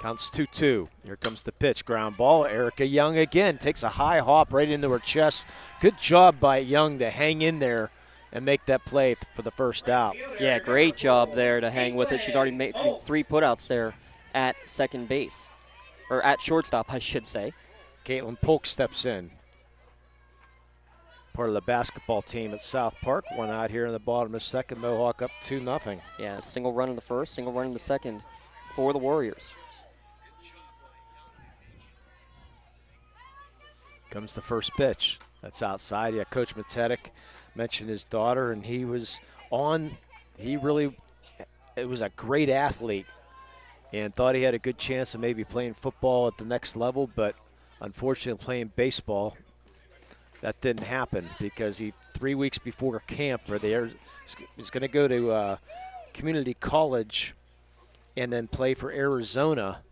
Counts 2-2. Here comes the pitch. Ground ball. Erica Young again takes a high hop right into her chest. Good job by Young to hang in there and make that play for the first out. Yeah, great job there to hang with it. She's already made 3 putouts there at second base. Or at shortstop, I should say. Caitlin Polk steps in. Part of the basketball team at South Park. One out here in the bottom of the second. Mohawk up 2-0. Yeah, single run in the first, single run in the second for the Warriors. Comes the first pitch. That's outside. Yeah, Coach Matetic mentioned his daughter, and he was it was a great athlete and thought he had a good chance of maybe playing football at the next level, but unfortunately playing baseball, that didn't happen because 3 weeks before camp, he's going to go to community college and then play for Arizona,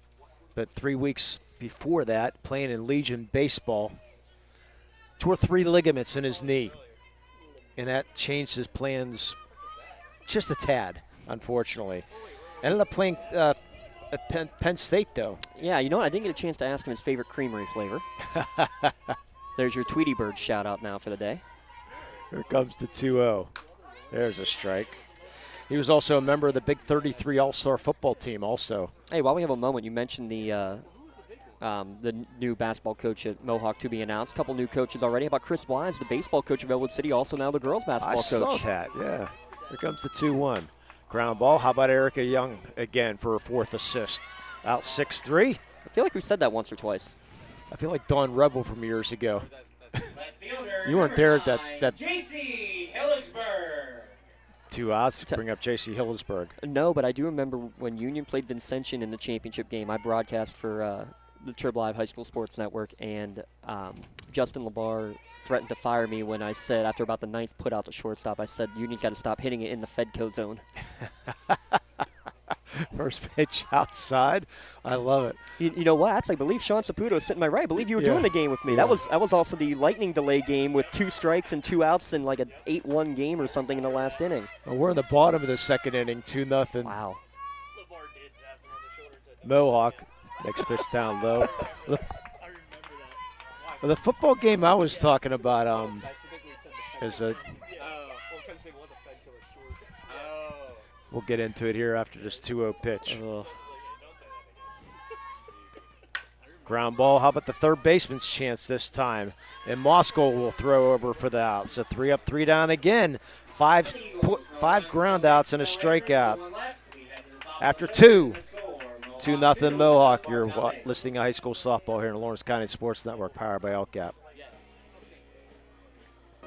but 3 weeks before that, playing in Legion baseball, tore 3 ligaments in his knee, and that changed his plans just a tad, unfortunately. Ended up playing at Penn State, though. Yeah, you know what? I didn't get a chance to ask him his favorite creamery flavor. There's your Tweety Bird shout-out now for the day. Here comes the 2-0. There's a strike. He was also a member of the Big 33 All-Star football team also. Hey, while we have a moment, you mentioned the new basketball coach at Mohawk to be announced. A couple new coaches already. How about Chris Wise, the baseball coach of Elwood City, also now the girls basketball coach? I saw that, yeah. Here comes the 2-1. Ground ball. How about Erica Young again for her 4th assist? Out 6-3. I feel like we've said that once or twice. I feel like Dawn Rebel from years ago. You weren't there at that J.C. Hillsburg. 2 outs to bring up J.C. Hillsburg. No, but I do remember when Union played Vincentian in the championship game. I broadcast for the Trib Live High School Sports Network, and Justin LeBar threatened to fire me when I said, after about the 9th put out to shortstop, I said, Union's got to stop hitting it in the Fedco zone. First pitch outside. I love it. You know what? Actually, I believe Sean Saputo is sitting to my right. I believe you were doing the game with me. Yeah. That was also the lightning delay game with 2 strikes and 2 outs in like an 8-1 game or something in the last inning. Well, we're in the bottom of the second inning, 2-0. Wow. Mohawk. Next pitch down low. The football game I was talking about is a. We'll get into it here after this 2-0 pitch. Ground ball. How about the third baseman's chance this time? And Moscow will throw over for the out. So 3 up, 3 down again. 5 ground outs and a strikeout. After 2. 2-0 Mohawk. You're listening to high school softball here in the Lawrence County Sports Network, powered by LCAP.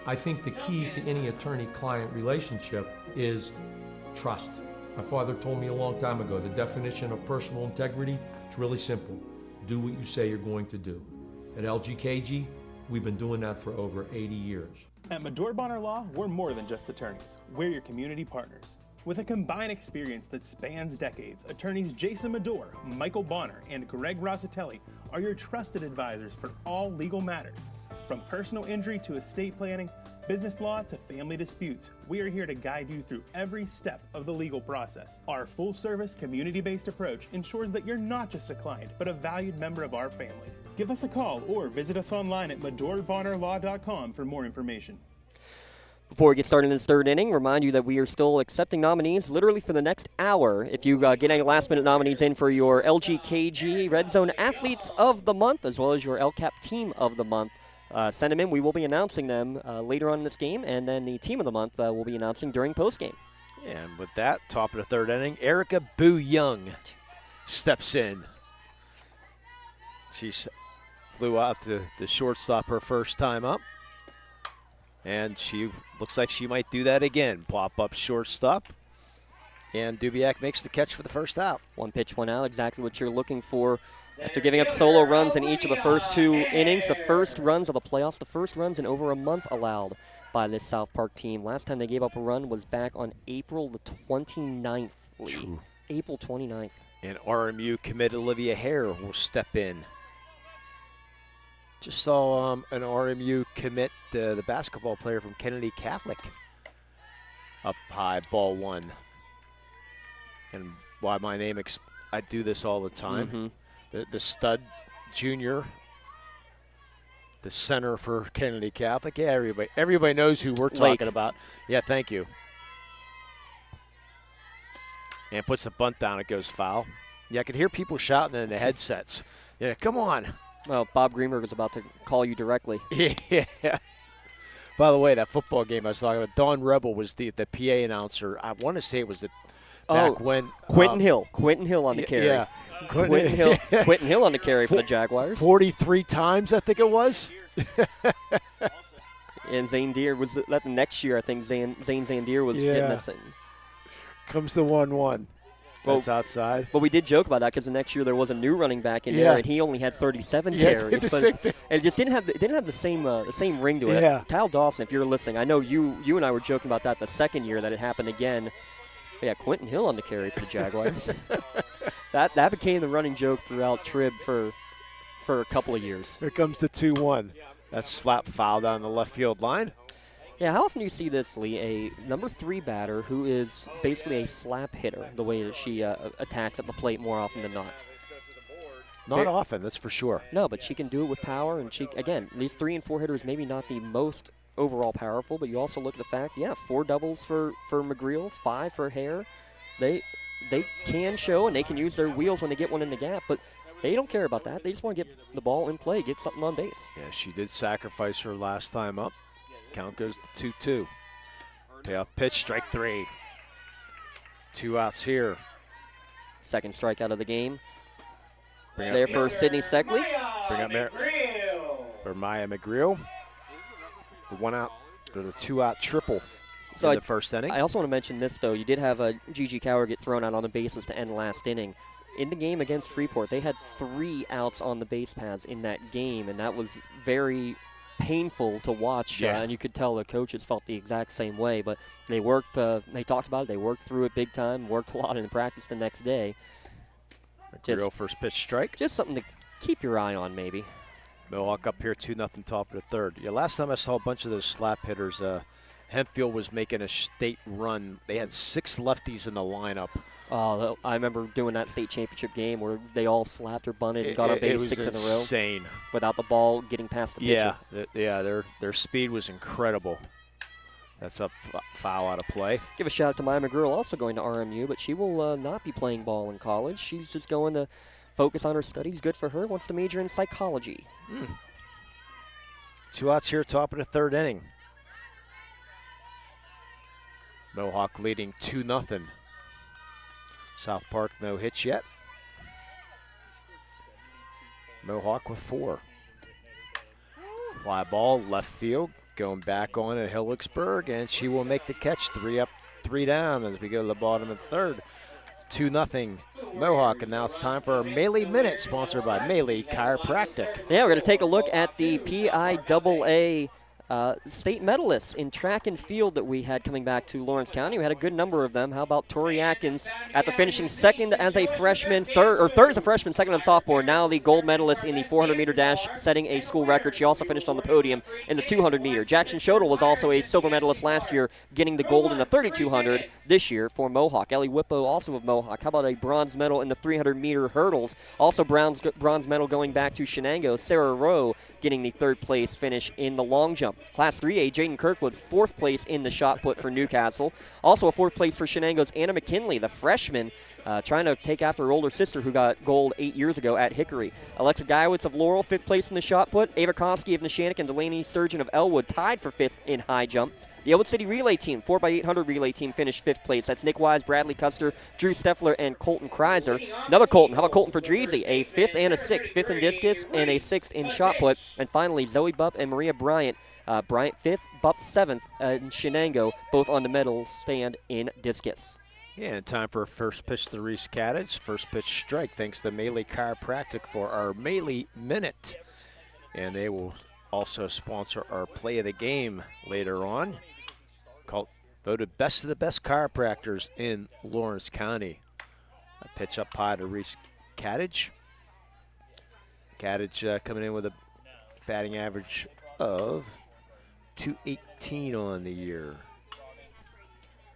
I think the key to any attorney-client relationship is trust. My father told me a long time ago, the definition of personal integrity is really simple. Do what you say you're going to do. At LGKG, we've been doing that for over 80 years. At Medore Bonner Law, we're more than just attorneys. We're your community partners. With a combined experience that spans decades, attorneys Jason Medore, Michael Bonner, and Greg Rossitelli are your trusted advisors for all legal matters. From personal injury to estate planning, business law to family disputes, we are here to guide you through every step of the legal process. Our full-service, community-based approach ensures that you're not just a client, but a valued member of our family. Give us a call or visit us online at MedoreBonnerLaw.com for more information. Before we get started in this third inning, remind you that we are still accepting nominees literally for the next hour. If you get any last-minute nominees in for your LGKG Red Zone Athletes of the Month, as well as your LCAP Team of the Month, send them in. We will be announcing them later on in this game, and then the Team of the Month we'll be announcing during postgame. And with that, top of the third inning, Erica Boo Young steps in. She flew out to the shortstop her first time up. And she looks like she might do that again. Pop up shortstop. And Dubiak makes the catch for the first out. 1 pitch, 1 out, exactly what you're looking for. After giving up solo runs in each of the first 2 innings, the first runs of the playoffs, the first runs in over a month allowed by this South Park team. Last time they gave up a run was back on April the 29th, Lee. April 29th. And RMU commit Olivia Hare will step in. Just saw an RMU commit the basketball player from Kennedy Catholic. Up high, ball 1. And why my name I do this all the time. Mm-hmm. The stud junior, the center for Kennedy Catholic. Yeah, everybody knows who we're talking about. Yeah, thank you. And puts the bunt down. It goes foul. Yeah, I could hear people shouting in the headsets. Yeah, come on. Well, Bob Greenberg was about to call you directly. Yeah. By the way, that football game I was talking about, Don Rebel was the PA announcer. I want to say it was back when. Quentin Hill. Quentin Hill on the carry. Yeah. Quentin Hill on the carry for the Jaguars. 43 times, I think it was. And Zane Deere was that the next year. I think Zane Zandier was getting us in. Comes the 1-1. That's outside. But we did joke about that because the next year there was a new running back in there, and he only had 37 carries. But it just didn't have the same ring to it. Yeah. Kyle Dawson, if you're listening, I know you and I were joking about that the second year that it happened again. But yeah, Quentin Hill on the carry for the Jaguars. that became the running joke throughout Trib for a couple of years. Here comes the 2-1. That's slap foul down the left field line. Yeah, how often do you see this, Lee, a number 3 batter who is basically a slap hitter, the way that she attacks at the plate more often than not? Not often, that's for sure. No, but she can do it with power, and these 3 and 4 hitters maybe not the most overall powerful, but you also look at the fact, 4 doubles for McGreal, 5 for Hare. They can show, and they can use their wheels when they get one in the gap, but they don't care about that. They just want to get the ball in play, get something on base. Yeah, she did sacrifice her last time up. Count goes to 2-2. Payoff pitch, strike 3. 2 outs here. Second strikeout of the game. There for Sydney Seckley. Bring up Maya McGreal. The 1 out, go to the 2 out triple in the first inning. I also want to mention this, though. You did have Gigi Cower get thrown out on the bases to end last inning. In the game against Freeport, they had 3 outs on the base paths in that game, and that was very painful to watch, and you could tell the coaches felt the exact same way, but they worked, they talked about it, they worked through it big time, worked a lot in practice the next day. Real first pitch strike. Just something to keep your eye on, maybe. Mohawk up here 2-0 top of the third. Yeah, last time I saw a bunch of those slap hitters, Hempfield was making a state run. They had 6 lefties in the lineup. Oh, I remember doing that state championship game where they all slapped or bunted and got on base 6 in a row. Insane. Without the ball getting past the pitcher. Their speed was incredible. That's a foul out of play. Give a shout out to Maya McGreal, also going to RMU, but she will not be playing ball in college. She's just going to focus on her studies. Good for her. Wants to major in psychology. 2 outs here, top of the third inning. Mohawk leading 2-0. South Park, no hits yet. Mohawk with 4. Fly ball, left field, going back on at Hillicksburg, and she will make the catch. 3 up, 3 down as we go to the bottom of the third. 2-0 Mohawk, and now it's time for our Melee Minute, sponsored by Melee Chiropractic. Yeah, we're going to take a look at the PIAA state medalists in track and field that we had coming back to Lawrence County. We had a good number of them. How about Tori Atkins after finishing second as a freshman, third as a freshman, second as a sophomore, now the gold medalist in the 400-meter dash, setting a school record. She also finished on the podium in the 200-meter. Jackson Schodel was also a silver medalist last year, getting the gold in the 3200 this year for Mohawk. Ellie Whippo, also of Mohawk. How about a bronze medal in the 300-meter hurdles? Also bronze medal going back to Shenango. Sarah Rowe getting the 3rd place finish in the long jump. Class 3A, Jaden Kirkwood, 4th place in the shot put for Newcastle. Also a 4th place for Shenango's Anna McKinley, the freshman, trying to take after her older sister who got gold 8 years ago at Hickory. Alexa Guyowitz of Laurel, 5th place in the shot put. Ava Kosky of Neshannock and Delaney Sturgeon of Elwood tied for 5th in high jump. The Elwood City relay team, 4x800 relay team, finished 5th place. That's Nick Wise, Bradley Custer, Drew Steffler, and Colton Kreiser. Another Colton. How about Colton Fadrizi? A 5th and a 6th. 5th in discus and a 6th in shot put. And finally, Zoe Bupp and Maria Bryant. Bryant 5th, Bupp 7th, and Shenango both on the medal stand in discus. Yeah, and time for a first pitch to Reese Caddage. First pitch strike thanks to Melee Chiropractic for our Melee Minute. And they will also sponsor our play of the game later on. Voted best of the best chiropractors in Lawrence County. A pitch up high to Reese Caddage. Caddage coming in with a batting average of .218 on the year.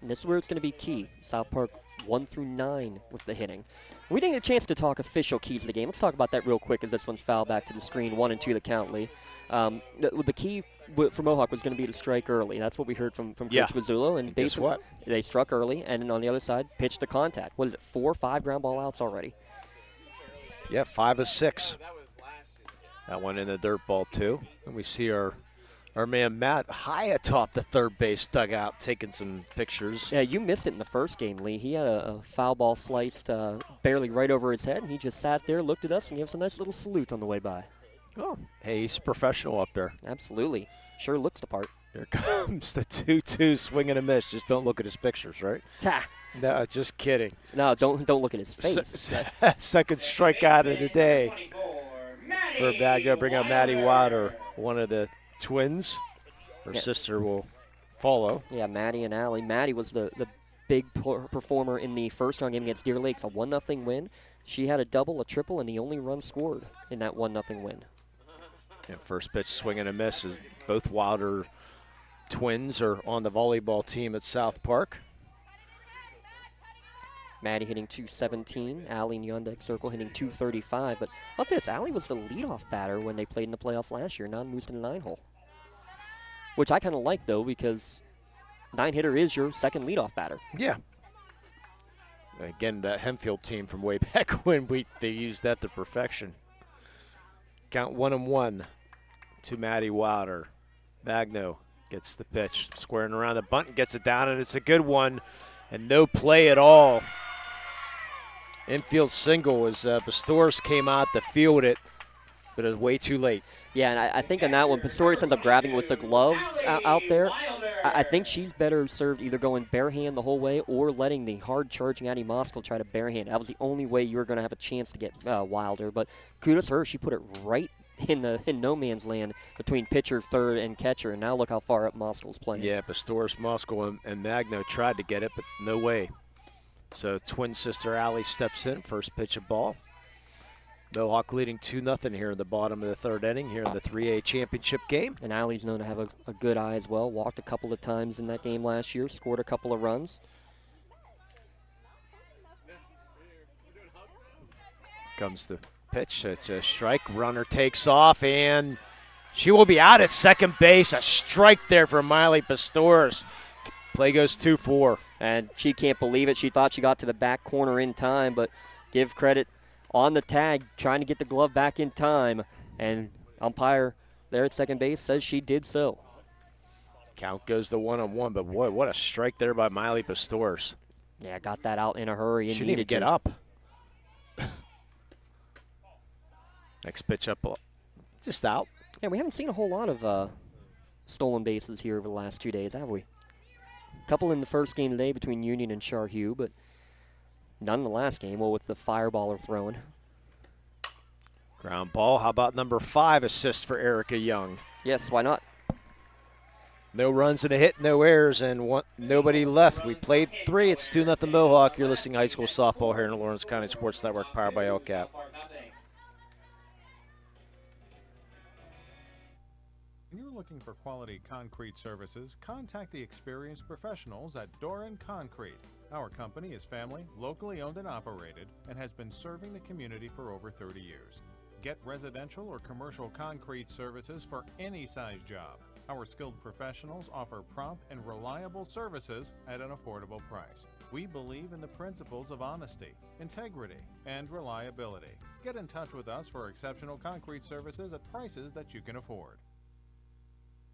And this is where it's going to be key. South Park 1 through 9 with the hitting. We didn't get a chance to talk official keys of the game. Let's talk about that real quick as this one's fouled back to the screen. 1 and 2 the count, Lee. The key for Mohawk was going to be to strike early. That's what we heard from Coach Mazzulo. And guess what? They struck early, and then on the other side, pitched to contact. What is it, 4 or 5 ground ball outs already? Yeah, 5 of 6. That one in the dirt ball, too. And we see our man Matt high atop the third base dugout taking some pictures. Yeah, you missed it in the first game, Lee. He had a foul ball sliced barely right over his head, and he just sat there, looked at us, and gave us a nice little salute on the way by. Oh, hey, he's a professional up there. Absolutely. Sure looks the part. Here comes the 2-2 swing and a miss. Just don't look at his pictures, right? Ta. No, just kidding. No, don't look at his face. Second strikeout of the day for Bagno. Bring up Maddie Wilder, one of the twins. Her sister will follow. Yeah, Maddie and Allie. Maddie was the big performer in the first round game against Deer Lakes, a 1-0 win. She had a double, a triple, and the only run scored in that 1-0 win. And first pitch swing and a miss as both Wilder twins are on the volleyball team at South Park. Maddie hitting 217, Allie in the on-deck circle hitting 235. But how about this? Allie was the leadoff batter when they played in the playoffs last year, non-moosed in the 9-hole. Which I kind of like, though, because 9-hitter is your second leadoff batter. Yeah. Again, that Hempfield team from way back when they used that to perfection. Count 1-1 to Maddie Wilder. Bagno gets the pitch, squaring around the bunt, and gets it down, and it's a good one, and no play at all. Infield single as Pastores came out to field it, but it was way too late. Yeah, and I think on that one, Pastores ends up grabbing with the glove out there. I think she's better served either going barehand the whole way or letting the hard-charging Addie Moskal try to barehand. That was the only way you were going to have a chance to get Wilder. But kudos to her. She put it right in no man's land between pitcher, third, and catcher. And now look how far up Moskal's playing. Yeah, Pastores, Moskal, and Magno tried to get it, but no way. So twin sister Allie steps in, first pitch of ball. Mohawk leading 2-0 here in the bottom of the third inning here in the 3A championship game. And Allie's known to have a good eye as well. Walked a couple of times in that game last year, scored a couple of runs. Comes the pitch. It's a strike. Runner takes off, and she will be out at second base. A strike there for Miley Pastores. Play goes 2-4. And she can't believe it. She thought she got to the back corner in time, but give credit on the tag, trying to get the glove back in time. And umpire there at second base says she did so. Count goes to 1-1, but boy, what a strike there by Miley Pastores. Yeah, got that out in a hurry. And she didn't even get up. Next pitch up, just out. Yeah, we haven't seen a whole lot of stolen bases here over the last 2 days, have we? A couple in the first game today between Union and Charhue, but none in the last game. Well, with the fireballer throwing. Ground ball. How about number 5 assist for Erica Young? Yes, why not? No runs and a hit, no errors, and nobody left. We played 3. It's 2-0 Mohawk. You're listening to high school softball here in the Lawrence County Sports Network, powered by LCAP. When you're looking for quality concrete services, contact the experienced professionals at Doran Concrete. Our company is family, locally owned and operated, and has been serving the community for over 30 years. Get residential or commercial concrete services for any size job. Our skilled professionals offer prompt and reliable services at an affordable price. We believe in the principles of honesty, integrity, and reliability. Get in touch with us for exceptional concrete services at prices that you can afford.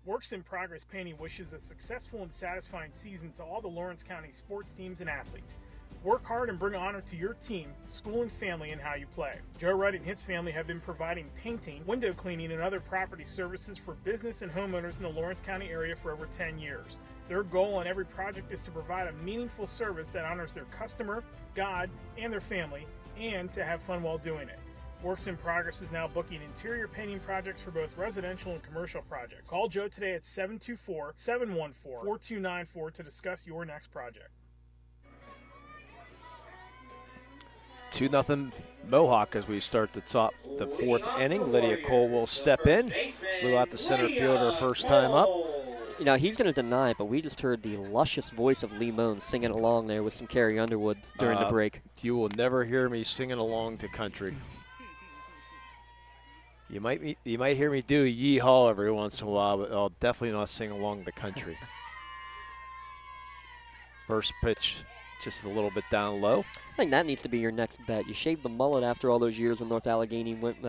Works in Progress Painting wishes a successful and satisfying season to all the Lawrence County sports teams and athletes. Work hard and bring honor to your team, school, and family in how you play. Joe Wright and his family have been providing painting, window cleaning, and other property services for business and homeowners in the Lawrence County area for over 10 years. Their goal on every project is to provide a meaningful service that honors their customer, God, and their family, and to have fun while doing it. Works in Progress is now booking interior painting projects for both residential and commercial projects. Call Joe today at 724-714-4294 to discuss your next project. 2-0 Mohawk as we start the fourth inning. Lydia Cole will step in. Flew out the center fielder first time up. You know, he's going to deny it, but we just heard the luscious voice of Lee Moan singing along there with some Carrie Underwood during the break. You will never hear me singing along to country. You might hear me do a yee-haw every once in a while, but I'll definitely not sing along the country. First pitch, just a little bit down low. I think that needs to be your next bet. You shaved the mullet after all those years when North Allegheny went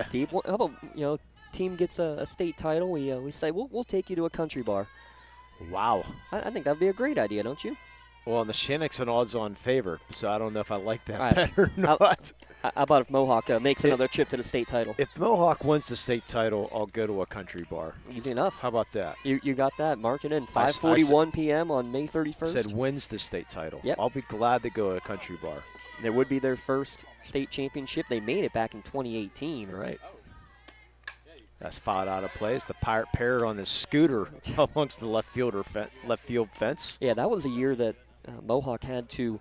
deep. How about, team gets a state title, we say we'll take you to a country bar. Wow. I think that'd be a great idea, don't you? Well, and the Shinnick's an odds-on favorite, so I don't know if I like that Right. bet or not. How about if Mohawk makes another trip to the state title? If Mohawk wins the state title, I'll go to a country bar. Easy enough. How about that? You got that. Mark it in. 5:41 p.m. on May 31st. Said wins the state title. Yep. I'll be glad to go to a country bar. There would be their first state championship. They made it back in 2018. Right. That's fouled out of place. The Pirate Parrot on his scooter amongst the left field fence. Yeah, that was a year that Mohawk had to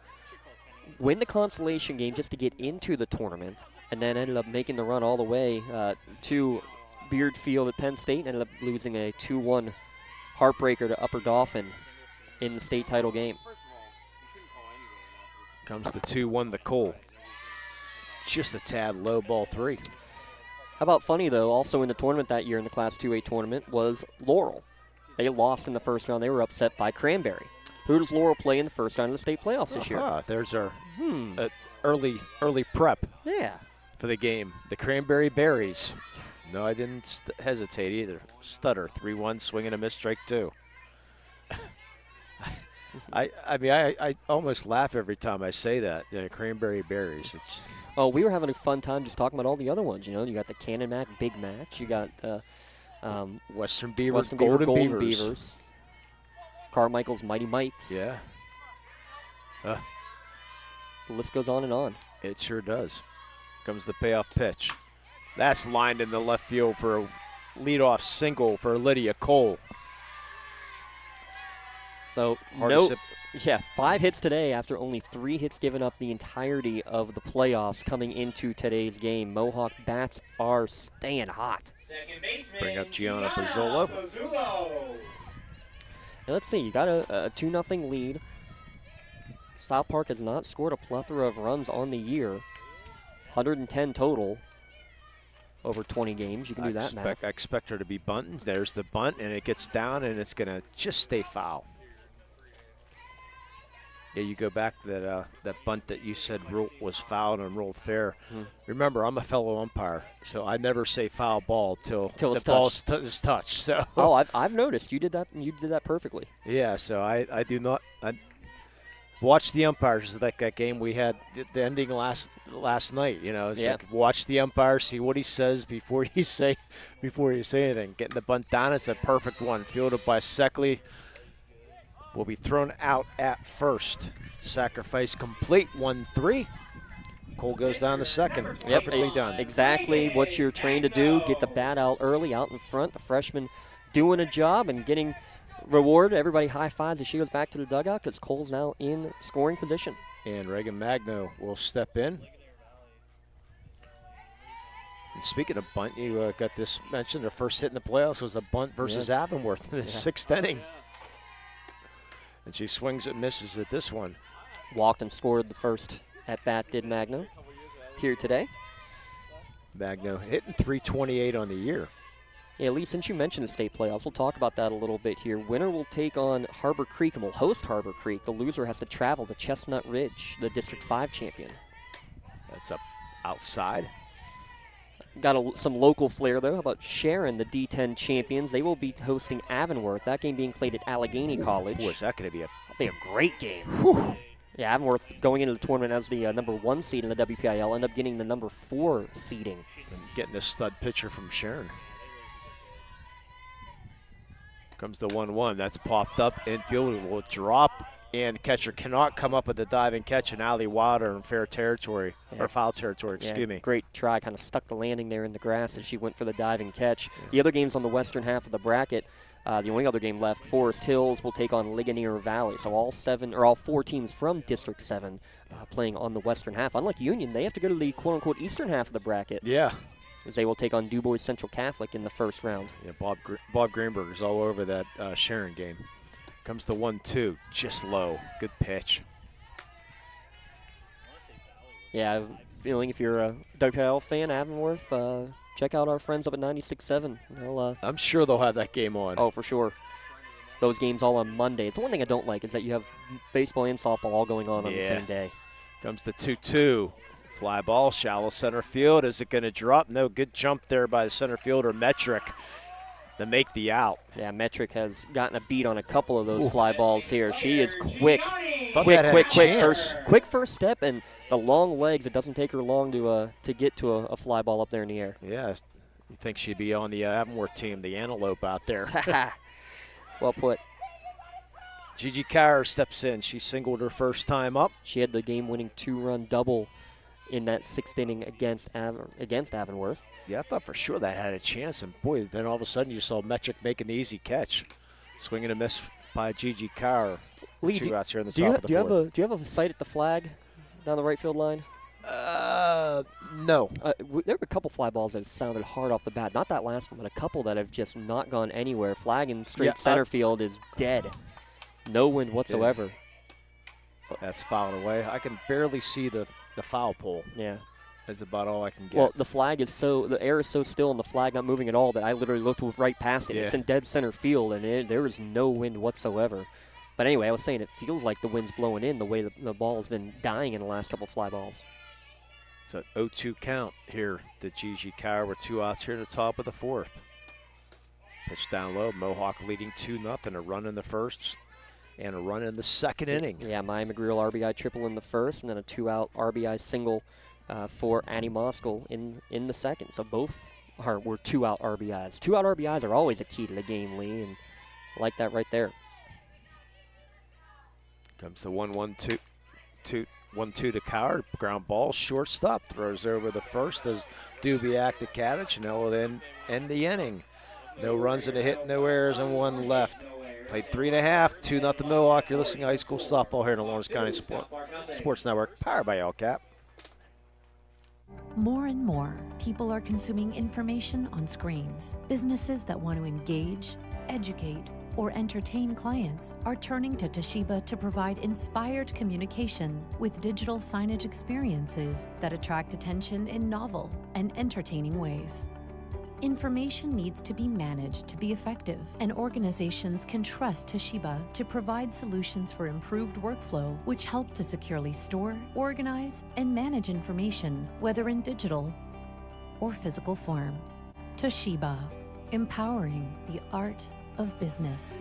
win the consolation game just to get into the tournament, and then ended up making the run all the way to Beard Field at Penn State and ended up losing a 2-1 heartbreaker to Upper Dauphin in the state title game. Comes the 2-1 to Cole. Just a tad low, ball 3. How about funny, though, also in the tournament that year in the Class 2A tournament was Laurel. They lost in the first round. They were upset by Cranberry. Who does Laurel play in the first round of the state playoffs this year? There's our early prep Yeah. for the game. The Cranberry Berries. No, I didn't hesitate either. Stutter, 3-1, swing and a miss, strike 2. I almost laugh every time I say that. Cranberry Berries. It's. Oh, we were having a fun time just talking about all the other ones. You got the Cannon Mac Big Match. You got Western Beaver, Western Beaver, Golden Beavers. Carmichael's Mighty Mikes. Yeah. The list goes on and on. It sure does. Comes the payoff pitch. That's lined in the left field for a leadoff single for Lydia Cole. So, 5 hits today after only 3 hits given up the entirety of the playoffs coming into today's game. Mohawk bats are staying hot. Second baseman, Bring up Gianna Pozzolo. Now let's see, you got a 2-0 lead. South Park has not scored a plethora of runs on the year. 110 total over 20 games. You can do that math. I expect her to be bunting. There's the bunt, and it gets down, and it's going to just stay foul. Yeah, you go back to that bunt that you said was fouled and ruled fair. Remember, I'm a fellow umpire, so I never say foul ball till the ball is touched. So. Oh, I've noticed you did that. And you did that perfectly. Yeah, so I do not. I watch the umpires like that game we had the ending last night. It's like watch the umpire, see what he says before you say anything. Getting the bunt down, it's a perfect one, fielded by Seckley. Will be thrown out at first. Sacrifice complete, 1-3. Cole goes down to second. Perfectly done. Exactly what you're trained to do. Get the bat out early, out in front. The freshman doing a job and getting reward. Everybody high fives as she goes back to the dugout because Cole's now in scoring position. And Reagan Magno will step in. And speaking of bunt, you got this mentioned. Their first hit in the playoffs was a bunt versus Avonworth in the 6th inning. And she swings and misses at this one. Walked and scored the first at bat, did Magno here today. Magno hitting .328 on the year. Yeah, Lee, since you mentioned the state playoffs, we'll talk about that a little bit here. Winner will take on Harbor Creek and will host Harbor Creek. The loser has to travel to Chestnut Ridge, the District 5 champion. That's up outside. Got some local flair, though. How about Sharon, the D10 champions? They will be hosting Avonworth. That game being played at Allegheny College. Boy, is that going to be a great game. Whew. Yeah, Avonworth going into the tournament as the number 1 seed in the Wpial, end up getting the number 4 seeding. And getting a stud pitcher from Sharon. Comes the 1-1. That's popped up. Infield will drop, and catcher cannot come up with the diving catch. And Ali Wilder in fair territory, or foul territory, excuse me. Great try. Kind of stuck the landing there in the grass as she went for the diving catch. Yeah. The other games on the western half of the bracket, the only other game left, Forest Hills will take on Ligonier Valley. So all 4 teams from District 7 playing on the western half. Unlike Union, they have to go to the quote-unquote eastern half of the bracket. Yeah. as they will take on DuBois Central Catholic in the first round. Yeah, Bob Greenberger's all over that Sharon game. Comes the 1-2, just low. Good pitch. Yeah, I have a feeling if you're a Wpial fan, Avonworth, check out our friends up at 96.7. They'll, I'm sure they'll have that game on. oh, for sure. Those games all on Monday. The one thing I don't like is that you have baseball and softball all going on the same day. Comes the 2-2. Fly ball, shallow center field. Is it going to drop? No, good jump there by the center fielder, Metric, to make the out. Yeah, Metric has gotten a beat on a couple of those fly balls here. She is quick. Thought that had a chance. Quick first step, and the long legs. It doesn't take her long to get to a fly ball up there in the air. Yeah, you think she'd be on the Avonworth team, the Antelope out there. Well put. Gigi Carr steps in. She singled her first time up. She had the game-winning 2-run double in that 6th inning against Avonworth. Yeah, I thought for sure that had a chance, and boy, then all of a sudden you saw Metric making the easy catch. Swing and a miss by Gigi Carr. Lee, Two outs here in the top of the fourth. Do you have a sight at the flag down the right field line? No. There were a couple fly balls that sounded hard off the bat. Not that last one, but a couple that have just not gone anywhere. Flag in straight center field is dead. No wind whatsoever. Yeah. That's fouled away. I can barely see the foul pole. Yeah. That's about all I can get. Well, the air is so still and the flag not moving at all that I literally looked right past it. Yeah. It's in dead center field, and there is no wind whatsoever. But anyway, I was saying it feels like the wind's blowing in the way the ball has been dying in the last couple fly balls. So 0-2 count here to Gigi Carr with 2 outs here at the top of the 4th. Pitch down low. Mohawk leading 2-0. A run in the first and a run in the 2nd inning. Yeah, Maya McGreal RBI triple in the first, and then a 2-out RBI single for Annie Moskal in the second. So both were 2-out RBIs. 2-out RBIs are always a key to the game, Lee, and I like that right there. Comes the 1-1-2 to Coward. Ground ball, shortstop. Throws over the first as Dubiak to Kadich. And that will then end the inning. No runs and a hit, no errors, and 1 left. Played 3.5, 2-0 Mohawk. You're listening to high school softball here in the Lawrence County Sports Network, powered by LCAP. More and more, people are consuming information on screens. Businesses that want to engage, educate, or entertain clients are turning to Toshiba to provide inspired communication with digital signage experiences that attract attention in novel and entertaining ways. Information needs to be managed to be effective, and organizations can trust Toshiba to provide solutions for improved workflow, which help to securely store, organize, and manage information, whether in digital or physical form. Toshiba, empowering the art of business.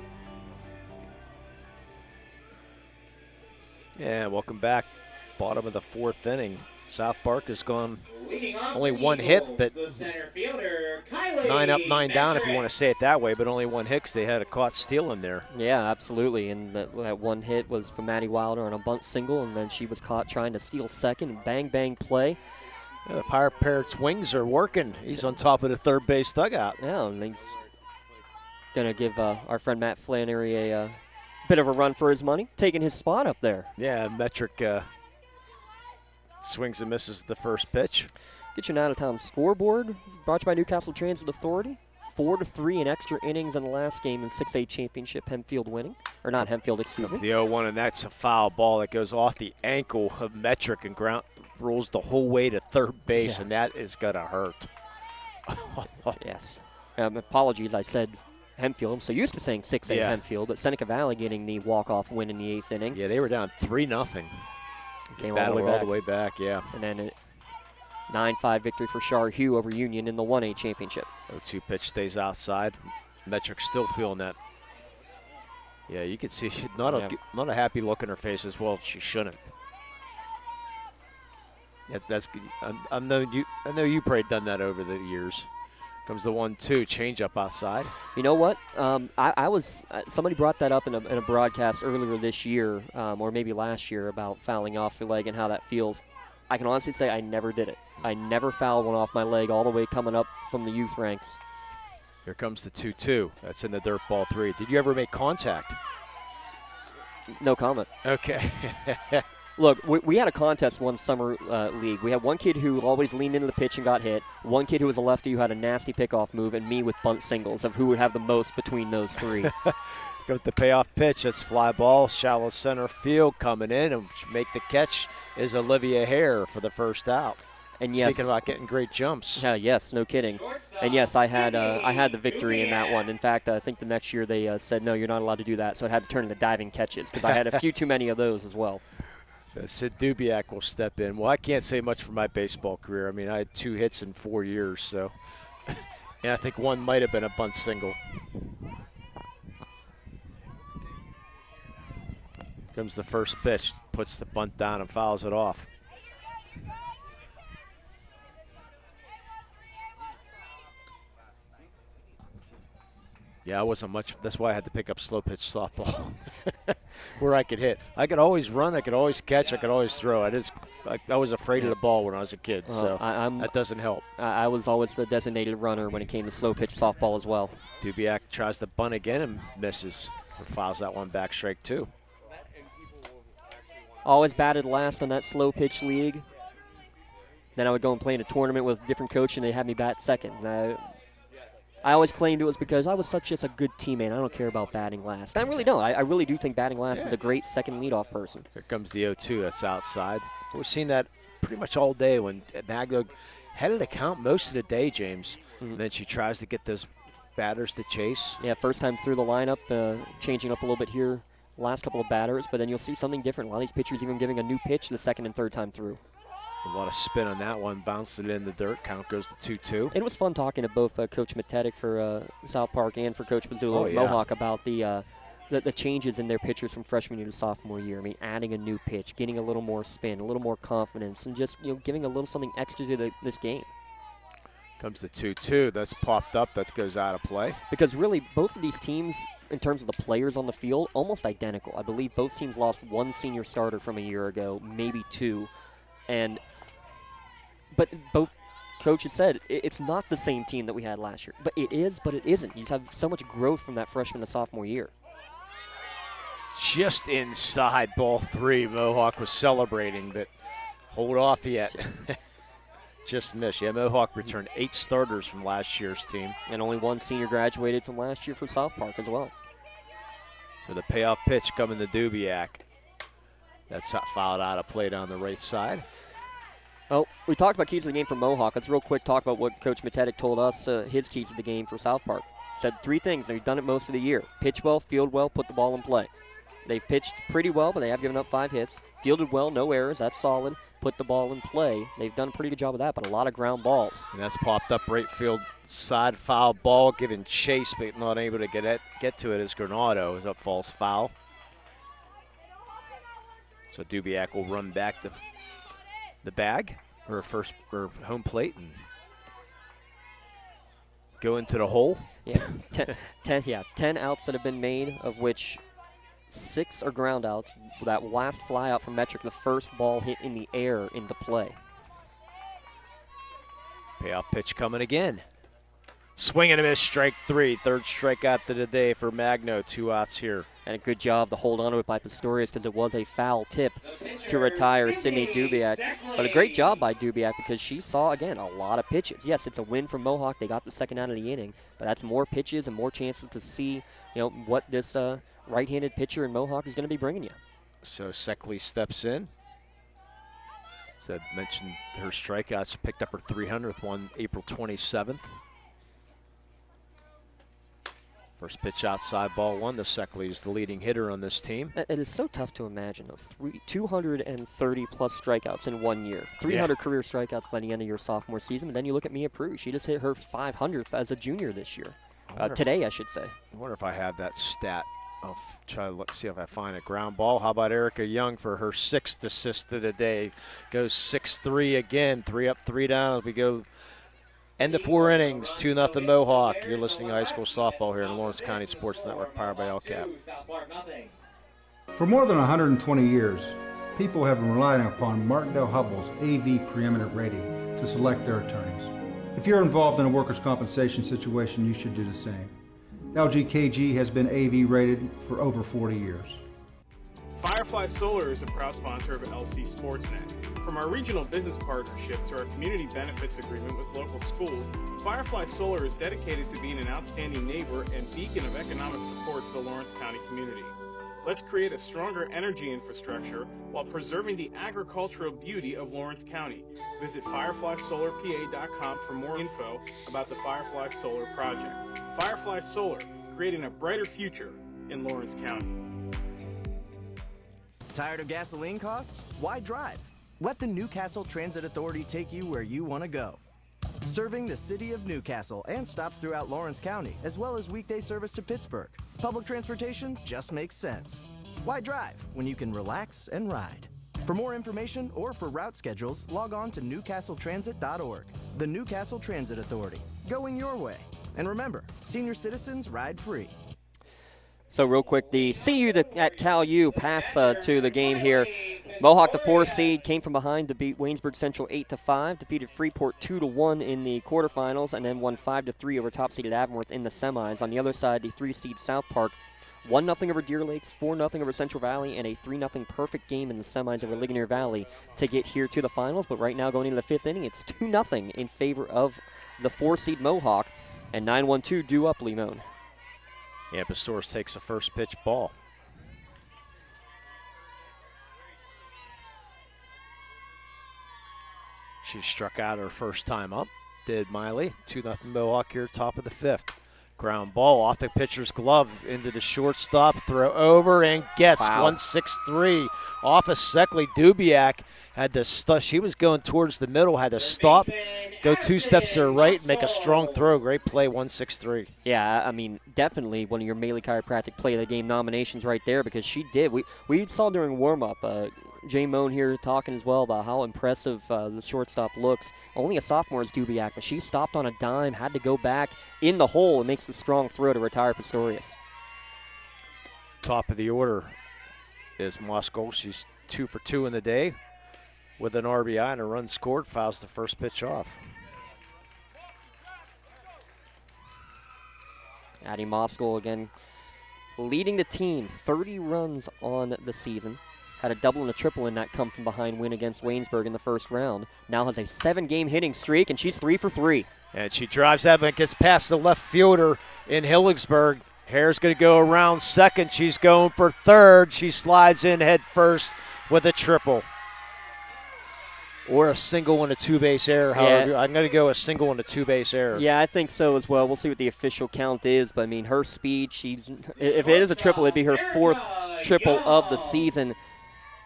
Yeah, welcome back. Bottom of the 4th inning. South Park has gone only 1 hit, but 9 up, 9 down, if you want to say it that way, but only 1 hit because they had a caught steal in there. Yeah, absolutely. And that 1 hit was from Maddie Wilder on a bunt single, and then she was caught trying to steal second, and bang, bang play. Yeah, the Pirate Parrot's wings are working. He's on top of the third base dugout. Yeah, and he's going to give our friend Matt Flannery a bit of a run for his money, taking his spot up there. Yeah, Metric swings and misses the first pitch. Get your out-of-town scoreboard, brought to you by Newcastle Transit Authority. 4-3 in extra innings in the last game in 6A championship, Hempfield winning. Or not Hempfield, excuse me. The 0-1, and that's a foul ball that goes off the ankle of Metric and ground rolls the whole way to third base, and that is going to hurt. Yes. Apologies, I said Hempfield. I'm so used to saying 6A Hempfield, but Seneca Valley getting the walk-off win in the 8th inning. Yeah, they were down 3-0. Came all the way back, yeah. And then a 9-5 victory for Char Hugh over Union in the 1A championship. 0-2 pitch stays outside. Metric still feeling that. Yeah, you can see she's not a happy look in her face as well. She shouldn't. Yeah, that's. I know you probably done that over the years. Comes the 1-2 changeup outside. You know what? I was somebody brought that up in a broadcast earlier this year, or maybe last year, about fouling off your leg and how that feels. I can honestly say I never did it. I never fouled one off my leg all the way coming up from the youth ranks. Here comes the 2-2. That's in the dirt ball 3. Did you ever make contact? No comment. Okay. Look, we had a contest one summer league. We had one kid who always leaned into the pitch and got hit, one kid who was a lefty who had a nasty pickoff move, and me with bunt singles of who would have the most between those three. Go with the payoff pitch. That's fly ball, shallow center field coming in, and make the catch is Olivia Hare for the first out. And yes, speaking about getting great jumps. Yes, no kidding. And yes, I had the victory in that one. In fact, I think the next year they said, no, you're not allowed to do that, so it had to turn into diving catches because I had a few too many of those as well. Sid Dubiak will step in. Well, I can't say much for my baseball career. I mean, I had 2 hits in 4 years, so. And I think one might have been a bunt single. Comes the first pitch, puts the bunt down and fouls it off. Yeah, I wasn't much. That's why I had to pick up slow pitch softball, where I could hit. I could always run. I could always catch. I could always throw. I was afraid of the ball when I was a kid, so that doesn't help. I was always the designated runner when it came to slow pitch softball as well. Dubiak tries to bunt again and misses. Or fouls that one back, strike 2. Always batted last on that slow pitch league. Then I would go and play in a tournament with a different coach, and they had me bat second. I always claimed it was because I was just a good teammate. I don't care about batting last. I really don't. I really do think batting last is a great second leadoff person. Here comes the 0-2. That's outside. We've seen that pretty much all day when Magno headed the count most of the day, James. Mm-hmm. And then she tries to get those batters to chase. Yeah, first time through the lineup, changing up a little bit here last couple of batters, but then you'll see something different. A lot of these pitchers even giving a new pitch the second and third time through. A lot of spin on that one. Bounced it in the dirt. Count goes to 2-2. It was fun talking to both Coach Matetic for South Park and for Coach Pizzullo Mohawk about the changes in their pitchers from freshman year to sophomore year. I mean, adding a new pitch, getting a little more spin, a little more confidence, and just giving a little something extra to this game. Comes the 2-2. That's popped up. That goes out of play. Because really, both of these teams, in terms of the players on the field, almost identical. I believe both teams lost one senior starter from a year ago, maybe 2. But both coaches said it's not the same team that we had last year. But it is, but it isn't. You just have so much growth from that freshman to sophomore year. Just inside ball 3. Mohawk was celebrating, but hold off yet. Just missed. Yeah, Mohawk returned 8 starters from last year's team. And only one senior graduated from last year for South Park as well. So the payoff pitch coming to Dubiak. That's fouled out of play down the right side. Well, we talked about keys to the game for Mohawk. Let's real quick talk about what Coach Matetic told us his keys to the game for South Park. Said 3 things, and he's done it most of the year. Pitch well, field well, put the ball in play. They've pitched pretty well, but they have given up 5 hits. Fielded well, no errors, that's solid. Put the ball in play. They've done a pretty good job of that, but a lot of ground balls. And that's popped up right field side foul ball, giving chase, but not able to get to it as Granado is a false foul. So Dubiak will run back the bag or home plate and go into the hole. Yeah, 10 outs that have been made, of which 6 are ground outs. That last fly out from Metric, the first ball hit in the air into play. Payoff pitch coming again. Swing and a miss, strike 3. Third strikeout of the day for Magno. 2 outs here. And a good job to hold on to it by Pistorius because it was a foul tip to retire Sydney Dubiak. But a great job by Dubiak because she saw, again, a lot of pitches. Yes, it's a win for Mohawk. They got the second out of the inning. But that's more pitches and more chances to see what this right-handed pitcher in Mohawk is going to be bringing you. So Seckley steps in. As I mentioned, her strikeouts, picked up her 300th one April 27th. First pitch outside, ball 1. The Seckley is the leading hitter on this team. It is so tough to imagine 230-plus strikeouts in 1 year. 300 career strikeouts by the end of your sophomore season. But then you look at Mia Prue. She just hit her 500th as a junior this year. Today, I should say. I wonder if I have that stat. I'll try to see if I find a ground ball. How about Erica Young for her 6th assist of the day? Goes 6-3 again. 3 up, 3 down. We go end of 4 innings. 2-0 Mohawk. You're listening to high school softball here in Lawrence County Sports Network, powered by LCAP. For more than 120 years, people have been relying upon Martindale Hubbell's AV preeminent rating to select their attorneys. If you're involved in a workers' compensation situation, you should do the same. LGKG has been AV rated for over 40 years. Firefly Solar is a proud sponsor of LC SportsNet. From our regional business partnership to our community benefits agreement with local schools, Firefly Solar is dedicated to being an outstanding neighbor and beacon of economic support for the Lawrence County community. Let's create a stronger energy infrastructure while preserving the agricultural beauty of Lawrence County. Visit fireflysolarpa.com for more info about the Firefly Solar project. Firefly Solar, creating a brighter future in Lawrence County. Tired of gasoline costs? Why drive? Let the Newcastle Transit Authority take you where you want to go. Serving the city of Newcastle and stops throughout Lawrence County, as well as weekday service to Pittsburgh. Public transportation just makes sense. Why drive when you can relax and ride? For more information or for route schedules, log on to newcastletransit.org. The Newcastle Transit Authority, going your way. And remember, senior citizens ride free. So real quick, the CU at Cal U path to the game here. Mohawk, the 4 seed, came from behind to beat Waynesburg Central 8-5, defeated Freeport 2-1 in the quarterfinals, and then won 5-3 over top-seeded Avonworth in the semis. On the other side, the 3 seed South Park 1-0 over Deer Lakes, 4-0 over Central Valley, and a 3-0 perfect game in the semis over Ligonier Valley to get here to the finals. But right now, going into the 5th inning, it's 2-0 in favor of the 4 seed Mohawk, and 9-1-2 due up Limon. Yeah, Besource takes a first pitch ball. She struck out her first time up, did Miley. 2-0 Mohawk here, top of the 5th. Ground ball off the pitcher's glove into the shortstop, throw over and gets 1-6-3 off of Seckley. Dubiak had to stop. She was going towards the middle, had to stop, go 2 steps to her right, and make a strong throw. Great play, 1-6-3. Yeah, I mean, definitely one of your Maley Chiropractic Play of the Game nominations right there, because she did. We saw during warm-up, Jay Moan here talking as well about how impressive the shortstop looks. Only a sophomore is Dubiak, but she stopped on a dime, had to go back in the hole, and makes the strong throw to retire Pistorius. Top of the order is Moskow. She's 2 for 2 in the day with an RBI and a run scored. Fouls the first pitch off. Addie Moskow again leading the team, 30 runs on the season. Had a double and a triple in that come-from-behind win against Waynesburg in the first round. Now has a 7-game hitting streak, and she's 3 for 3. And she drives that, but gets past the left fielder in Hillingsburg. Hare's going to go around second. She's going for third. She slides in head first with a triple. Or a single and a 2-base error. However, I'm going to go a single and a 2-base error. Yeah, I think so as well. We'll see what the official count is, but I mean, her speed, if it is a triple, it'd be her 4th triple of the season.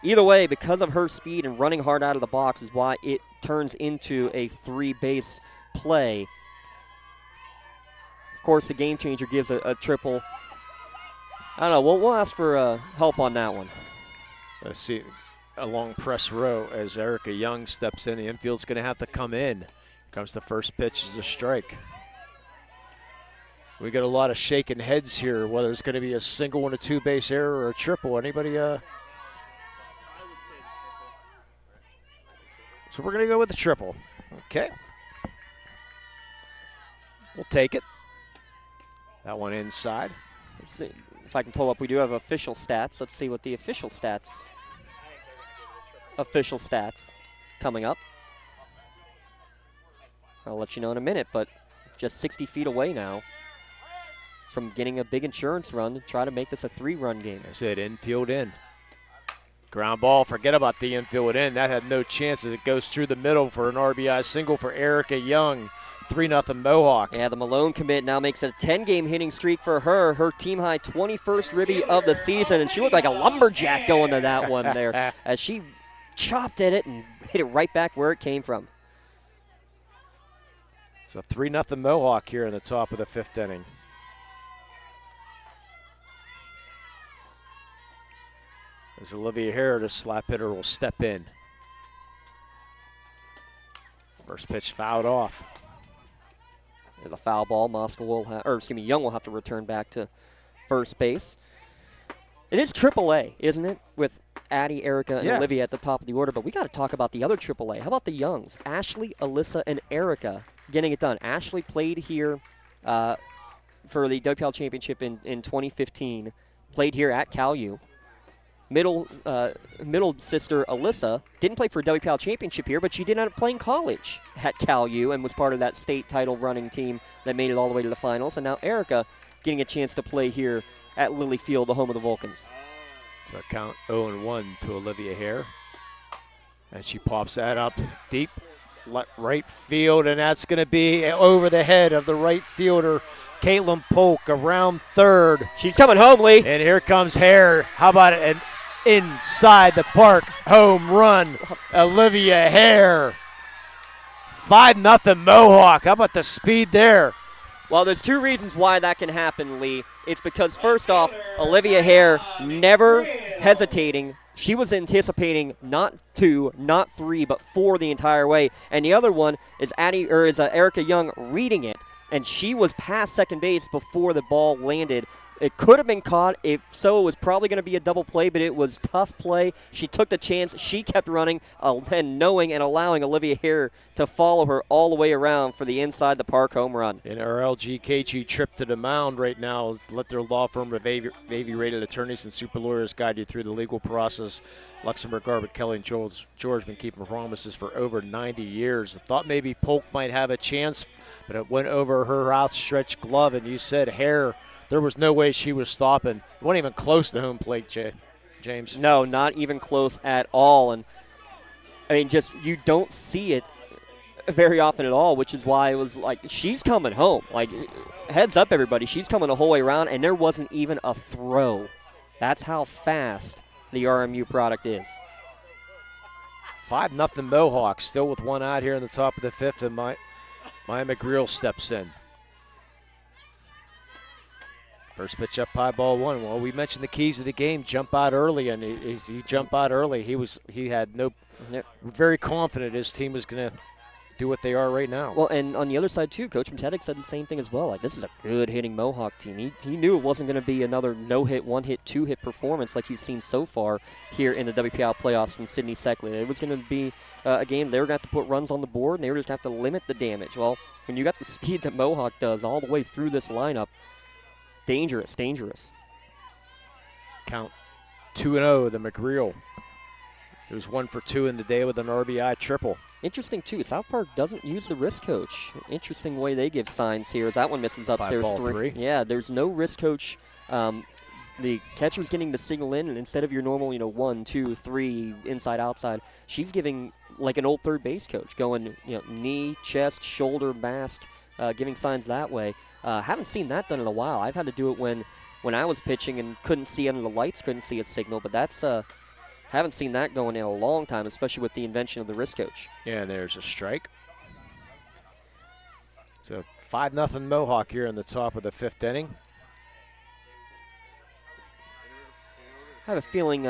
Either way, because of her speed and running hard out of the box is why it turns into a 3-base play. Of course, the game changer gives a triple. I don't know. We'll ask for help on that one. Let's see. A long press row as Erica Young steps in. The infield's going to have to come in. Here comes the first pitch as a strike. We got a lot of shaking heads here, whether it's going to be a single and a 2-base error or a triple. Anybody? So we're going to go with the triple. Okay. We'll take it. That one inside. Let's see if I can pull up. We do have official stats. Let's see what the official stats coming up. I'll let you know in a minute, but just 60 feet away now from getting a big insurance run to try to make this a 3-run game. That's it, infield in. Ground ball, forget about the infield in. That had no chance as it goes through the middle for an RBI single for Erica Young. 3-0 Mohawk. Yeah, the Malone commit now makes it a 10-game hitting streak for her. Her team-high 21st ribby of the season, and she looked like a lumberjack going to that one there as she chopped at it and hit it right back where it came from. So 3-0 Mohawk here in the top of the 5th inning. As Olivia Hare, the slap hitter, will step in. First pitch fouled off. There's a foul ball. Young will have to return back to first base. It is AAA, isn't it? With Addie, Erica, and Olivia at the top of the order. But we got to talk about the other AAA. How about the Youngs? Ashley, Alyssa, and Erica getting it done. Ashley played here for the Wpial Championship in 2015. Played here at Cal U. middle sister Alyssa didn't play for a WPL championship here, but she did end up playing college at Cal U and was part of that state title running team that made it all the way to the finals. And now Erica getting a chance to play here at Lilly Field, the home of the Vulcans. So count 0-1 to Olivia Hare. And she pops that up deep right field, and that's going to be over the head of the right fielder, Caitlin Polk, around third. She's coming home, Lee. And here comes Hare. How about it? An inside the park home run, Olivia Hare. 5-0 Mohawk. How about the speed there? Well, there's two reasons why that can happen, Lee. It's because, first off, Olivia Hare never hesitating. She was anticipating not 2, not 3, but 4 the entire way. And the other one is Erica Young reading it, and she was past second base before the ball landed. It could have been caught. If so, it was probably going to be a double play, but it was tough play. She took the chance. She kept running, and knowing and allowing Olivia Hare to follow her all the way around for the inside the park home run. In our LGKG trip to the mound right now, let their law firm of AV-rated attorneys and super lawyers guide you through the legal process. Luxembourg, Garbutt, Kelly, and George been keeping promises for over 90 years. I thought maybe Polk might have a chance, but it went over her outstretched glove, and you said Hare. There was no way she was stopping. It wasn't even close to home plate, James. No, not even close at all. And, I mean, just you don't see it very often at all, which is why it was like, she's coming home. Like, heads up, everybody. She's coming the whole way around, and there wasn't even a throw. That's how fast the RMU product is. 5-0 Mohawks, still with one out here in the top of the fifth, and Maya McGreal steps in. First pitch up high, ball one. Well, we mentioned the keys of the game: jump out early, and he jumped out early. He had no, very confident his team was going to do what they are right now. Well, and on the other side too, Coach Matetic said the same thing as well. Like, this is a good hitting Mohawk team. He knew it wasn't going to be another no-hit, one-hit, two-hit performance like you've seen so far here in the WPL playoffs from Sydney Seckley. It was going to be a game they were going to have to put runs on the board, and they were just going to have to limit the damage. Well, when you got the speed that Mohawk does all the way through this lineup, dangerous. Count 2-0 the McGreal. It was 1 for 2 in the day with an RBI triple. Interesting, too. South Park doesn't use the wrist coach. Interesting way they give signs here as that one misses upstairs. By ball 3. Yeah, there's no wrist coach. The catcher's getting the signal in, and instead of your normal, 1, 2, 3, inside, outside, she's giving like an old third base coach, going, knee, chest, shoulder, mask, giving signs that way. Haven't seen that done in a while. I've had to do it when I was pitching and couldn't see under the lights, couldn't see a signal, but that's haven't seen that going in a long time, especially with the invention of the wrist coach. Yeah, there's a strike. So 5-0 Mohawk here in the top of the fifth inning. I have a feeling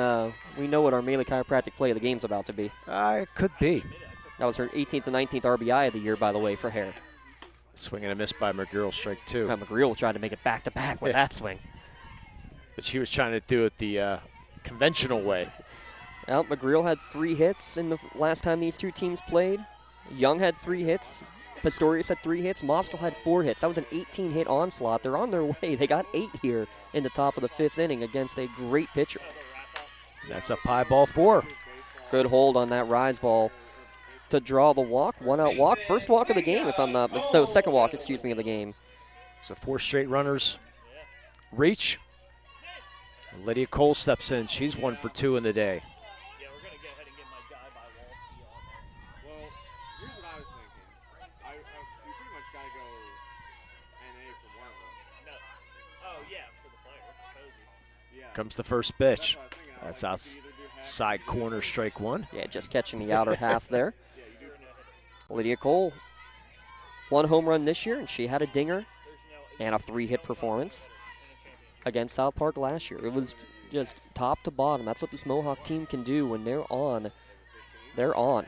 we know what our Melee Chiropractic play of the game's about to be. It could be. That was her 18th and 19th RBI of the year, by the way, for Hare. Swing and a miss by McGreal, strike 2. McGreal tried to make it back-to-back with that swing. But she was trying to do it the conventional way. Well, McGreal had 3 hits in the last time these two teams played. Young had 3 hits. Pistorius had 3 hits. Moscow had 4 hits. That was an 18-hit onslaught. They're on their way. They got 8 here in the top of the fifth inning against a great pitcher. That's up high, ball 4. Good hold on that rise ball to draw the walk. 1-out walk. First walk of the game, if I'm not mistaken. No, second walk, of the game. So 4 straight runners reach. Lydia Cole steps in. She's 1 for 2 in the day. Comes the first pitch. That's outside corner, strike 1. Yeah, just catching the outer half there. Lydia Cole, 1 home run this year, and she had a dinger and a 3-hit performance against South Park last year. It was just top to bottom. That's what this Mohawk team can do when they're on. They're on.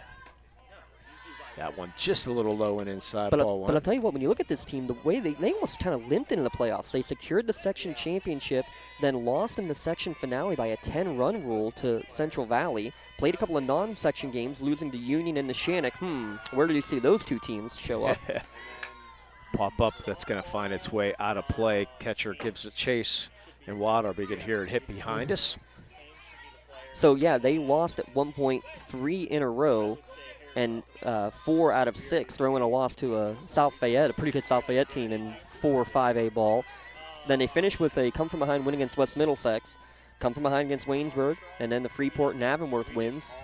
That one just a little low and inside, ball 1. But I'll tell you what, when you look at this team, the way they almost kind of limped into the playoffs. They secured the section championship, then lost in the section finale by a 10-run rule to Central Valley. Played a couple of non-section games, losing to Union and Neshannock. Where do you see those two teams show up? Pop up, that's going to find its way out of play. Catcher gives a chase, and Water, we can hear it hit behind us. So, yeah, they lost at one point 3 in a row, and 4 out of 6 throwing a loss to a South Fayette, a pretty good South Fayette team in 4 5A ball. Then they finish with a come-from-behind win against West Middlesex, come from behind against Waynesburg, and then the Freeport and Avonworth wins.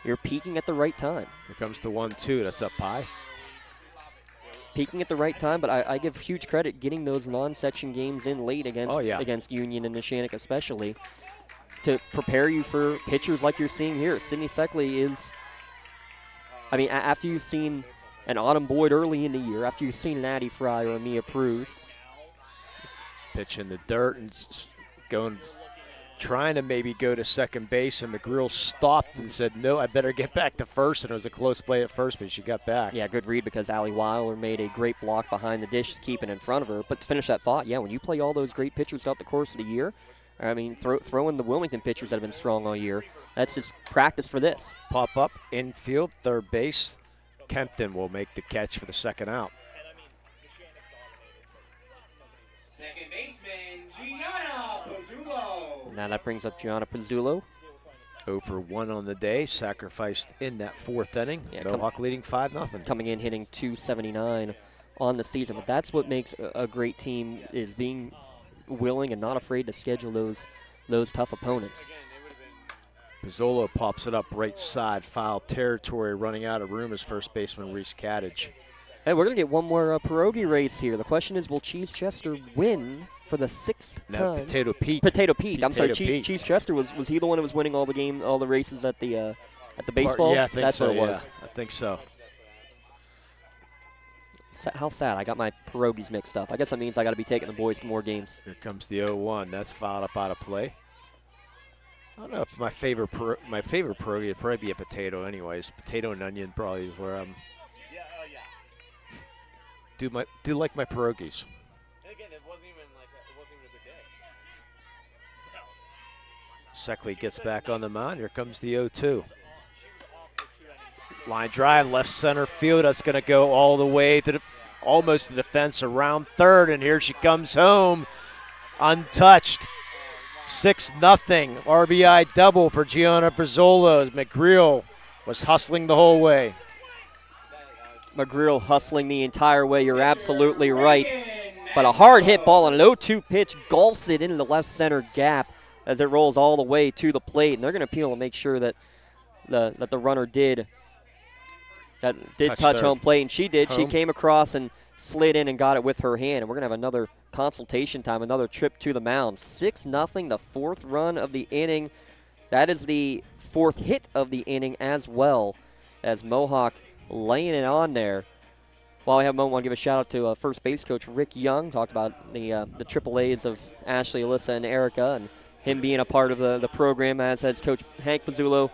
You're peaking at the right time. Here comes the 1-2. That's up high. Peaking at the right time, but I give huge credit getting those non-section games in late against Union and Neshannock especially to prepare you for pitchers like you're seeing here. Sydney Seckley is, I mean, after you've seen an Autumn Boyd early in the year, after you've seen an Addie Fry or a Mia Pruz. Pitch in the dirt and trying to maybe go to second base, and McGreal stopped and said, no, I better get back to first, and it was a close play at first, but she got back. Yeah, good read because Allie Weiler made a great block behind the dish to keep it in front of her. But to finish that thought, yeah, when you play all those great pitchers throughout the course of the year, I mean, throw in the Wilmington pitchers that have been strong all year, that's just practice for this. Pop up, infield, third base. Kempton will make the catch for the second out. Second baseman, Gianna Pizzulo. Now that brings up Gianna Pizzulo. 0 for 1 on the day, sacrificed in that 4th inning. Yeah, Mohawk leading 5-0. Coming in hitting .279 on the season. But that's what makes a great team, is being willing and not afraid to schedule those tough opponents. Pizzolo pops it up right side, foul territory, running out of room as first baseman Reese Caddage. Hey, we're going to get one more pierogi race here. The question is, will Cheese Chester win for the 6th No, time? Potato Pete. Potato Pete. I'm sorry, Pete. Cheese Chester, was he the one that was winning all the races at the baseball? Yeah, I think That's so, what it was. I think so. How sad. I got my pierogies mixed up. I guess that means I got to be taking the boys to more games. Here comes the 0-1. That's fouled up out of play. I don't know if my favorite pierogi would probably be a potato anyways. Potato and onion probably is where I'm. Do like my pierogies. Again, it wasn't even a good day. Seckley gets back on the mound. Here comes the 0-2. Line drive, left center field. That's going to go all the way to almost to the fence around third, and here she comes home, untouched. 6-0 RBI double for Gianna Brizzola as McGreal was hustling the whole way. McGreal hustling the entire way. You're absolutely right. But a hard hit ball on an 0-2 pitch golfs it into the left center gap as it rolls all the way to the plate. And they're going to appeal and make sure that the runner did touch home plate. And she did. She came across and slid in and got it with her hand. And we're going to have another consultation time, another trip to the mound. 6-0, the 4th run of the inning. That is the 4th hit of the inning as well, as Mohawk laying it on there. While we have a moment, I want to give a shout-out to first base coach Rick Young. Talked about the Triple A's of Ashley, Alyssa, and Erica, and him being a part of the program, as has Coach Hank Pizzulo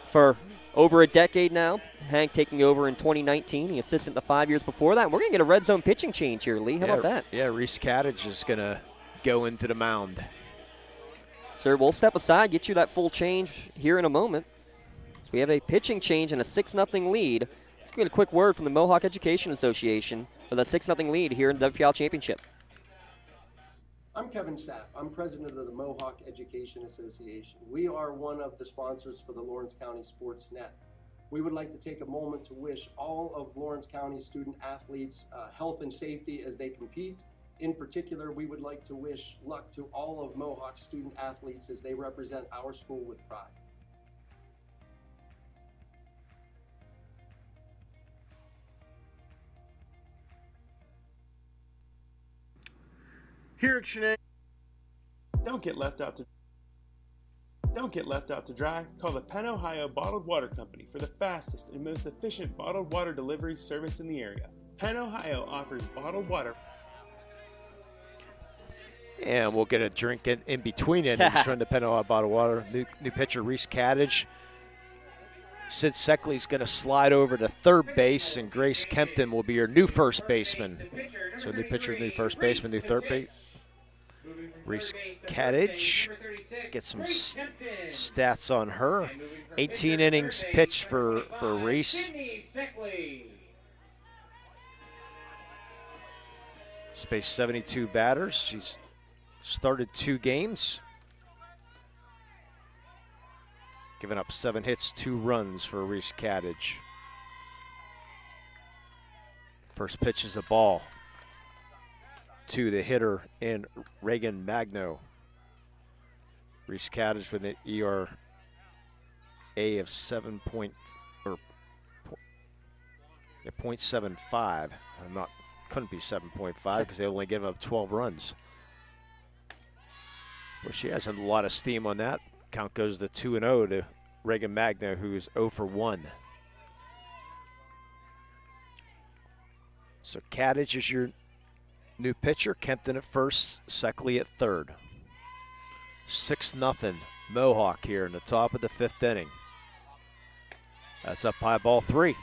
for over a decade now. Hank taking over in 2019, the assistant the 5 years before that. We're going to get a red zone pitching change here, Lee. How about that? Yeah, Reese Caddage is going to go into the mound. Sir, we'll step aside, get you that full change here in a moment. So we have a pitching change and a 6-0 lead. Let's get a quick word from the Mohawk Education Association with a 6-0 lead here in the Wpial Championship. I'm Kevin Sapp. I'm president of the Mohawk Education Association. We are one of the sponsors for the Lawrence County SportsNet. We would like to take a moment to wish all of Lawrence County student athletes health and safety as they compete. In particular, we would like to wish luck to all of Mohawk student athletes as they represent our school with pride. Here at Sinead, don't get left out to dry. Call the Penn Ohio Bottled Water Company for the fastest and most efficient bottled water delivery service in the area. Penn Ohio offers bottled water. And we'll get a drink in between innings from the Penn Ohio Bottled Water. New pitcher Reese Caddage. Sid Seckley's going to slide over to third base, and Grace Kempton will be your new first baseman. So new pitcher, new first baseman, new third base. Reese Caddage, get some stats on her. 18 innings pitched for Reese. Spaced 72 batters. She's started 2 games. giving up 7 hits, 2 runs for Reese Cadage. First pitch is a ball to the hitter in Reagan Magno. Reese Cadage with an ERA of 0.75. Couldn't be 7.5 because they only gave up 12 runs. Well, she has a lot of steam on that. Count goes to 2-0 to Reagan Magno, who's 0 for 1. So Cadage is your new pitcher. Kempton at first, Seckley at third. 6-0 Mohawk here in the top of the 5th inning. That's up high, ball 3.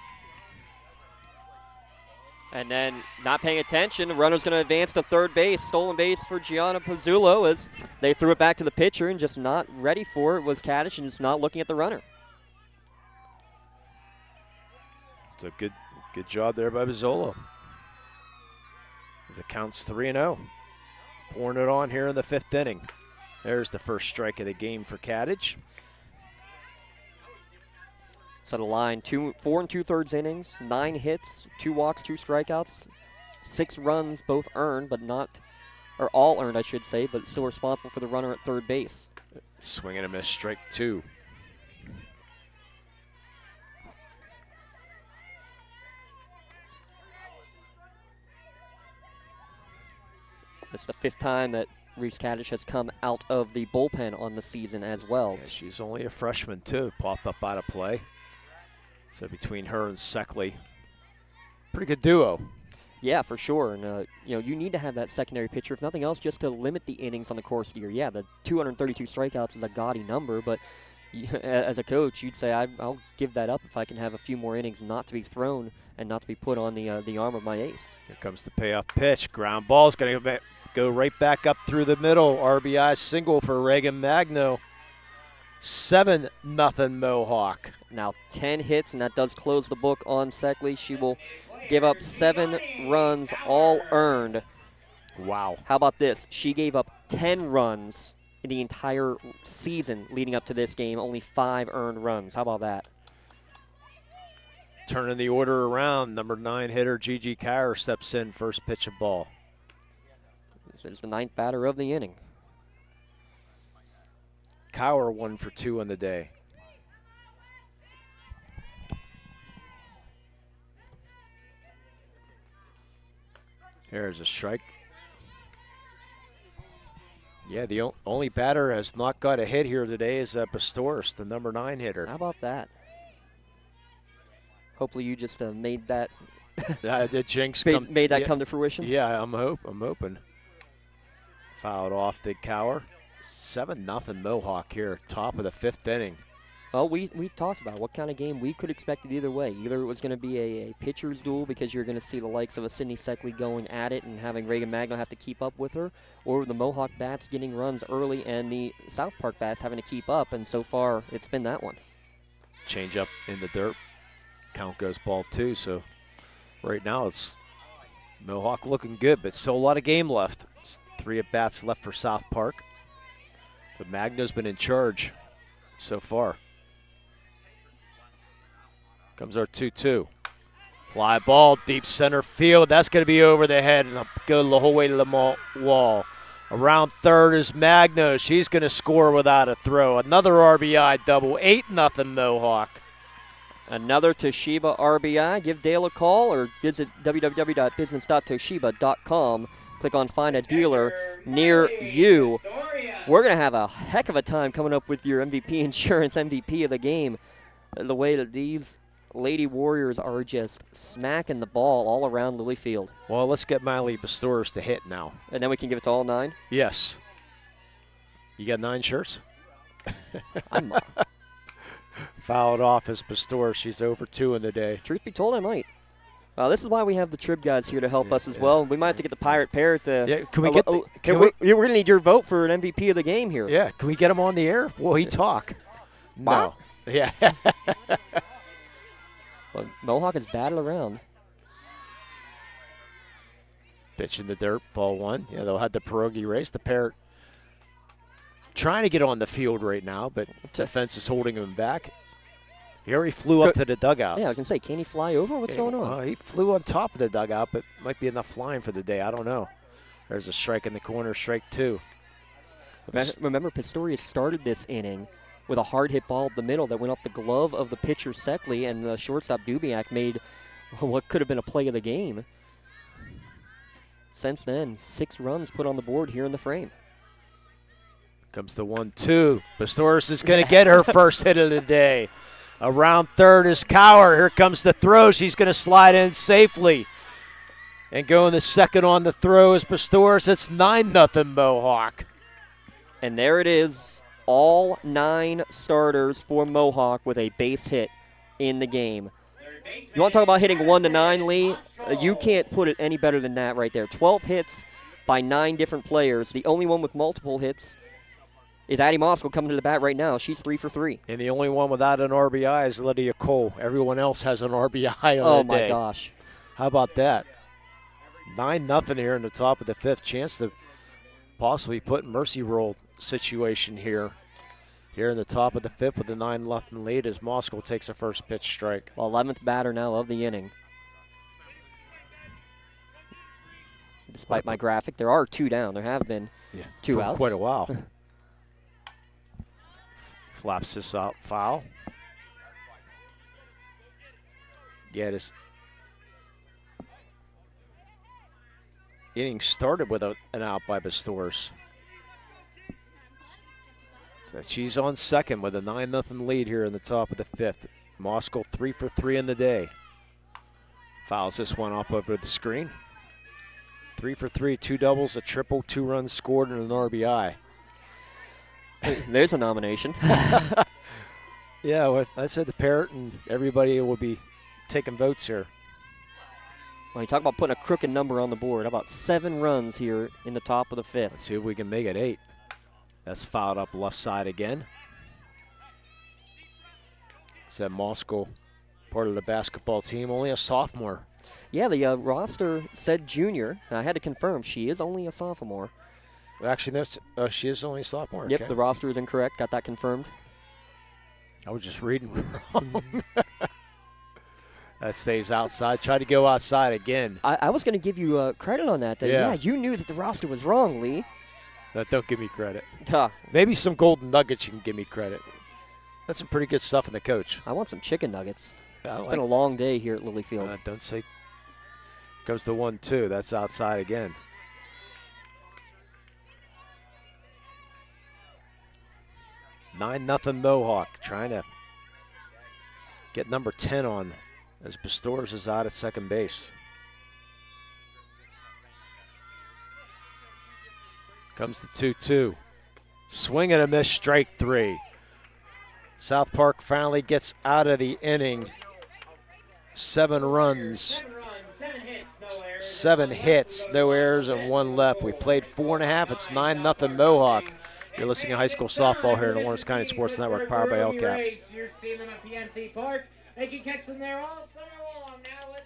And then not paying attention, the runner's going to advance to third base. Stolen base for Gianna Pizzulo as they threw it back to the pitcher and just not ready for it was Caddish and just not looking at the runner. It's a good job there by Pizzulo. As it counts 3-0. Pouring it on here in the 5th inning. There's the first strike of the game for Cadage. Set a line, 4 2/3 innings, 9 hits, 2 walks, 2 strikeouts, 6 runs, both earned, but not, or all earned, I should say, but still responsible for the runner at third base. Swing and a miss, strike 2. It's the 5th time that Reese Caddish has come out of the bullpen on the season as well. Yeah, she's only a freshman too, popped up out of play. So between her and Seckley, pretty good duo. Yeah, for sure. And, you need to have that secondary pitcher, if nothing else, just to limit the innings on the course of the year. Yeah, the 232 strikeouts is a gaudy number, but as a coach, you'd say I'll give that up if I can have a few more innings not to be thrown and not to be put on the arm of my ace. Here comes the payoff pitch. Ground ball's going to go right back up through the middle. RBI single for Reagan Magno. 7-0 Mohawk. Now 10 hits, and that does close the book on Seckley. She will give up 7 runs, all earned. Wow. How about this? She gave up 10 runs in the entire season leading up to this game, only 5 earned runs. How about that? Turning the order around, number 9 hitter Gigi Kyer steps in, first pitch of ball. This is the 9th batter of the inning. Kyer 1 for 2 on the day. There's a strike. Yeah, the only batter has not got a hit here today is Pastores, the number 9 hitter. How about that? Hopefully you just made that the jinx made that come to fruition. Yeah, I'm hoping. Fouled off the Kyer. 7-0 Mohawk here, top of the 5th inning. Well, we talked about what kind of game we could expect it either way. Either it was going to be a pitcher's duel because you're going to see the likes of a Sydney Seckley going at it and having Reagan Magno have to keep up with her, or the Mohawk bats getting runs early and the South Park bats having to keep up, and so far it's been that one. Change up in the dirt. Count goes ball 2, so right now it's Mohawk looking good, but still a lot of game left. It's 3 at-bats left for South Park. But Magno's been in charge so far. Comes our 2-2. Fly ball, deep center field. That's going to be over the head and go the whole way to the wall. Around third is Magno. She's going to score without a throw. Another RBI double. 8-0 Mohawk. Another Toshiba RBI. Give Dale a call or visit www.business.toshiba.com. Click on Find a Dealer near you. We're going to have a heck of a time coming up with your MVP Insurance MVP of the game. The way that these Lady Warriors are just smacking the ball all around Lily Field. Well, let's get Miley Pastores to hit now. And then we can give it to all 9? Yes. You got 9 shirts? I'm fouled off as Pastores. She's over 2 in the day. Truth be told, I might. This is why we have the Trib guys here to help us as well. We might have to get the Pirate Parrot to. Yeah, can we get? We're going to need your vote for an MVP of the game here. Yeah, can we get him on the air? Will he talk? No. Yeah. But Mohawk is battled around. Pitch in the dirt, ball 1. Yeah, they'll have the pierogi race. The Parrot trying to get on the field right now, but defense is holding him back. He already flew up to the dugouts. Yeah, I was going to say, can he fly over? What's going on? He flew on top of the dugout, but might be enough flying for the day. I don't know. There's a strike in the corner, strike 2. Remember, Pistorius started this inning with a hard hit ball up the middle that went off the glove of the pitcher Seckley, and the shortstop Dubiak made what could have been a play of the game. Since then, 6 runs put on the board here in the frame. Comes the 1-2. Pistorius is going to get her first hit of the day. Around third is Cower. Here comes the throw. She's going to slide in safely. And going the second on the throw is Pistorius. It's 9-0 Mohawk. And there it is. All 9 starters for Mohawk with a base hit in the game. You want to talk about hitting 1 to 9, Lee? You can't put it any better than that right there. 12 hits by 9 different players. The only one with multiple hits is Addie Moskal coming to the bat right now. She's 3 for 3. And the only one without an RBI is Lydia Cole. Everyone else has an RBI on the day. Oh, my gosh. How about that? 9-0 here in the top of the 5th. Chance to possibly put Mercy roll situation here. Here in the top of the 5th with the 9-0 lead as Moskal takes a first pitch strike. Well, 11th batter now of the inning. Despite my graphic, there are 2 down. There have been 2 for outs. Quite a while. Flaps this out, foul. Yeah, this inning started with an out by Pistorius. So she's on second with a 9-0 lead here in the top of the 5th. Moskal 3 for 3 in the day. Fouls this one up over the screen. 3 for 3, 2 doubles, a triple, 2 runs scored, and an RBI. There's a nomination. Yeah, well, I said the Parrot and everybody will be taking votes here. Well, you talk about putting a crooked number on the board. How about 7 runs here in the top of the 5th? Let's see if we can make it 8. That's fouled up left side again. Said Moskal, part of the basketball team, only a sophomore. Yeah, the roster said junior. I had to confirm she is only a sophomore. Actually, she is only a sophomore. Yep, okay. the roster is incorrect. Got that confirmed. I was just reading wrong. That stays outside. Try to go outside again. I was going to give you credit on that. Yeah, you knew that the roster was wrong, Lee. Don't give me credit. Huh. Maybe some golden nuggets you can give me credit. That's some pretty good stuff in the coach. I want some chicken nuggets. It's been a long day here at Lilyfield. Don't say. Comes the 1-2. That's outside again. Nine-0 Mohawk trying to get number 10 on as Pistorius is out at second base. Comes the 2-2. Swing and a miss, strike 3. South Park finally gets out of the inning. 7 runs. 7 hits, no errors, and 1 left. We played 4.5. It's 9-0 Mohawk. You're listening to high school softball here in the Lawrence County Sports Network, powered by LCAP. You're seeing them at PNC Park. They can catch them there all summer long. Now let's.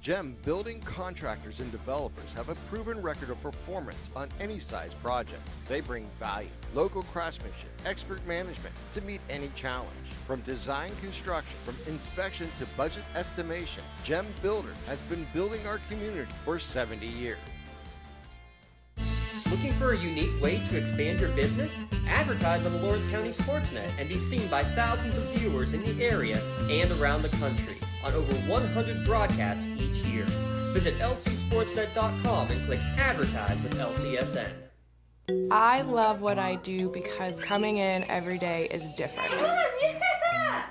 GEM building contractors and developers have a proven record of performance on any size project. They bring value, local craftsmanship, expert management to meet any challenge. From design construction, from inspection to budget estimation, GEM Builders has been building our community for 70 years. Looking for a unique way to expand your business? Advertise on the Lawrence County SportsNet and be seen by thousands of viewers in the area and around the country on over 100 broadcasts each year. Visit lcsportsnet.com and click Advertise with LCSN. I love what I do because coming in every day is different.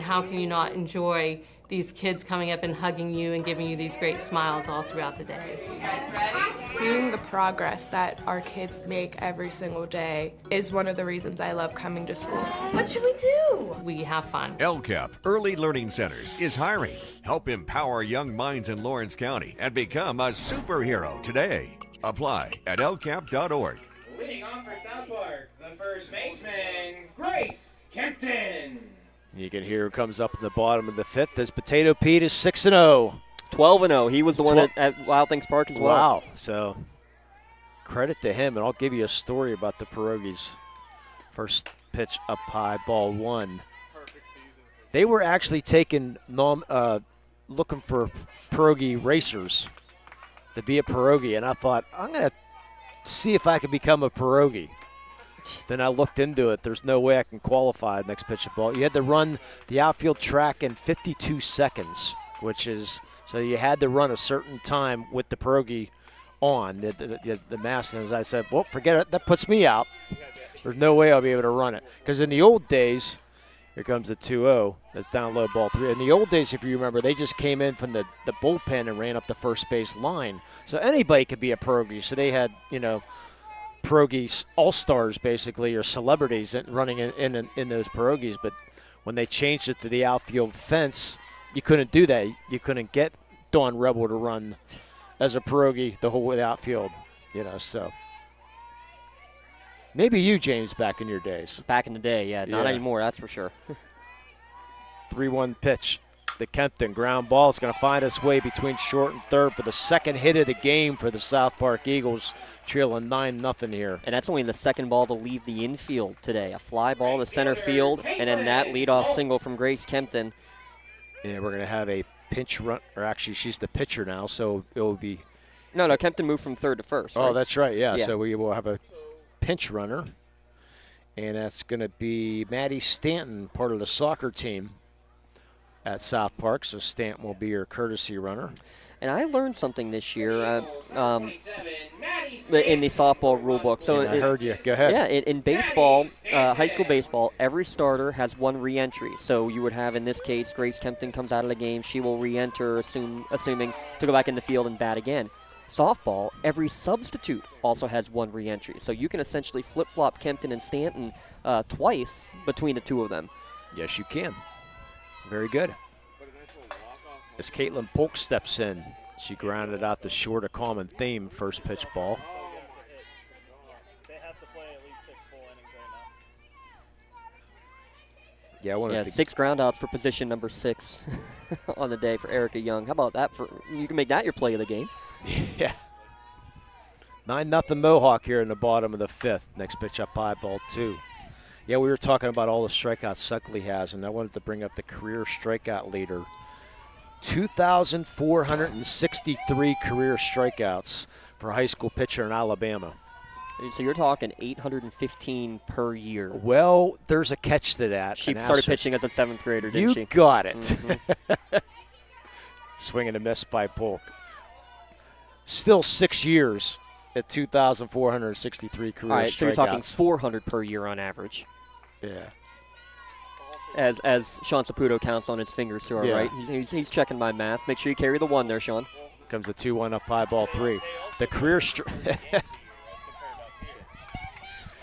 How can you not enjoy these kids coming up and hugging you and giving you these great smiles all throughout the day? Seeing the progress that our kids make every single day is one of the reasons I love coming to school. What should we do? We have fun. LCAP Early Learning Centers is hiring. Help empower young minds in Lawrence County and become a superhero today. Apply at lcap.org. Leading off for South Park, the first baseman, Grace Kempton. You can hear who comes up in the bottom of the 5th as Potato Pete is 6-0. 12-0. He was the one at Wild Things Park as well. Wow. So credit to him, and I'll give you a story about the Pierogies. First pitch up high, ball one. They were actually looking for pierogi racers to be a pierogi, and I thought, I'm going to see if I can become a pierogi. Then I looked into it. There's no way I can qualify the next pitch of ball. You had to run the outfield track in 52 seconds, so you had to run a certain time with the pierogi on the mask. And as I said, well, forget it. That puts me out. There's no way I'll be able to run it. Because in the old days, here comes the 2-0. That's down low, ball 3. In the old days, if you remember, they just came in from the bullpen and ran up the first base line. So anybody could be a pierogi. So they had, pierogi all-stars, basically, or celebrities running in those pierogis. But when they changed it to the outfield fence, you couldn't do that. You couldn't get Dawn Rebel to run as a pierogi the whole way outfield, so. Maybe you, James, back in your days. Back in the day, yeah. Not anymore, that's for sure. 3-1 pitch. The Kempton ground ball is going to find its way between short and third for the second hit of the game for the South Park Eagles, trailing 9-0 here. And that's only the second ball to leave the infield today. A fly ball to center field, and then that leadoff single from Grace Kempton. And we're going to have a pinch run, or actually she's the pitcher now, so it will be. No, Kempton moved from third to first. Oh, right? that's right, yeah. So we will have a pinch runner, and that's going to be Maddie Stanton, part of the soccer team at South Park, so Stanton will be your courtesy runner. And I learned something this year in the softball rule book. So I heard you. Go ahead. Yeah, in baseball, high school baseball, every starter has one re-entry. So you would have, in this case, Grace Kempton comes out of the game. She will re-enter, assuming to go back in the field and bat again. Softball, every substitute also has one re-entry. So you can essentially flip-flop Kempton and Stanton twice between the two of them. Yes, you can. Very good. As Caitlin Polk steps in, she grounded out the short, a common theme, first pitch ball. They have to play at least 6 full innings right now. Yeah, 6 groundouts for position number 6 on the day for Erica Young. How about that? You can make that your play of the game. Yeah. 9-0 Mohawk here in the bottom of the 5th. Next pitch up high, ball 2. Yeah, we were talking about all the strikeouts Suckley has, and I wanted to bring up the career strikeout leader. 2,463 career strikeouts for a high school pitcher in Alabama. So you're talking 815 per year. Well, there's a catch to that. She started pitching as a 7th grader, didn't she? You got it. Mm-hmm. Swing and a miss by Polk. Still 6 years at 2,463 career strikeouts. All right, so you're talking 400 per year on average. Yeah. As Sean Saputo counts on his fingers to our right. He's checking my math. Make sure you carry the 1 there, Sean. Comes the 2-1 up high, ball 3. The career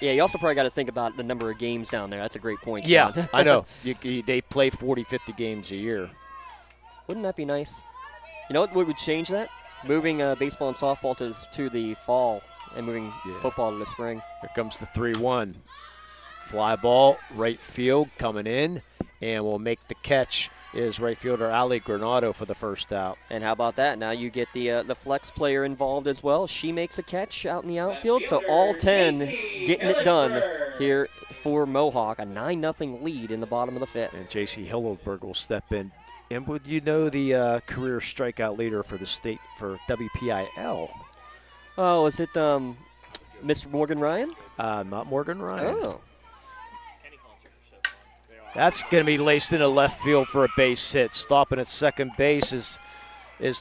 Yeah, you also probably got to think about the number of games down there. That's a great point, Yeah, Sean. I know. They play 40, 50 games a year. Wouldn't that be nice? You know what would change that? Moving baseball and softball to the fall and moving football to the spring. Here comes the 3-1. Fly ball, right field coming in, and will make the catch is right fielder Ali Granado for the first out. And how about that? Now you get the flex player involved as well. She makes a catch out in the outfield, so all 10 getting it done here for Mohawk. A 9-0 lead in the bottom of the 5th. And J.C. Hildberg will step in. And would you know the career strikeout leader for the state for WPIL? Oh, is it Miss Morgan Ryan? Not Morgan Ryan. Oh. That's going to be laced into left field for a base hit. Stopping at second base is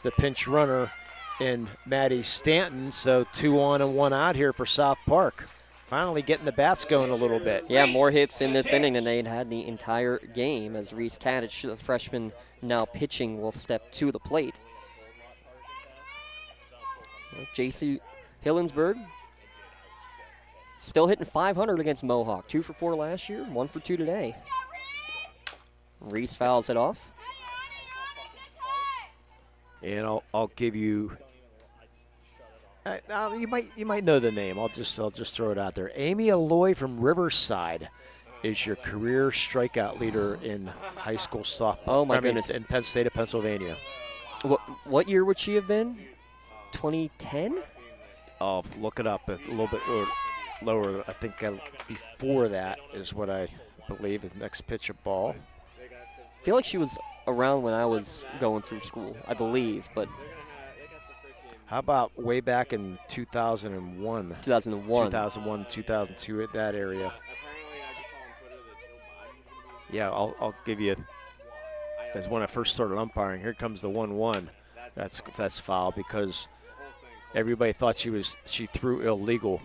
the pinch runner in Maddie Stanton. So 2 on and 1 out here for South Park. Finally getting the bats going a little bit. Yeah, more hits in this inning than they'd had the entire game as Reese Kadich, the freshman now pitching, will step to the plate. J.C. Hillensburg still hitting .500 against Mohawk. 2 for 4 last year, 1 for 2 today. Reese fouls it off. And I'll give you. You might know the name. I'll just throw it out there. Amy Alloy from Riverside is your career strikeout leader in high school softball. Oh my goodness! In Penn State of Pennsylvania. What year would she have been? 2010? I'll look it up a little bit lower. I think before that is what I believe is next pitch of ball. I feel like she was around when I was going through school, I believe, but how about way back in 2001? 2001, 2002, at that area. Yeah, I'll give you. That's when I first started umpiring. Here comes the 1-1. That's foul because everybody thought she threw illegal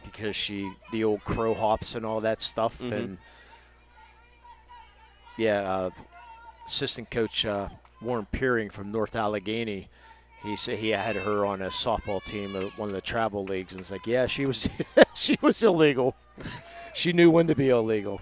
because the old crow hops and all that stuff. Mm-hmm. And yeah, assistant coach Warren Peering from North Allegheny, he said he had her on a softball team at one of the travel leagues, and it's like, yeah, she was she was illegal. She knew when to be illegal.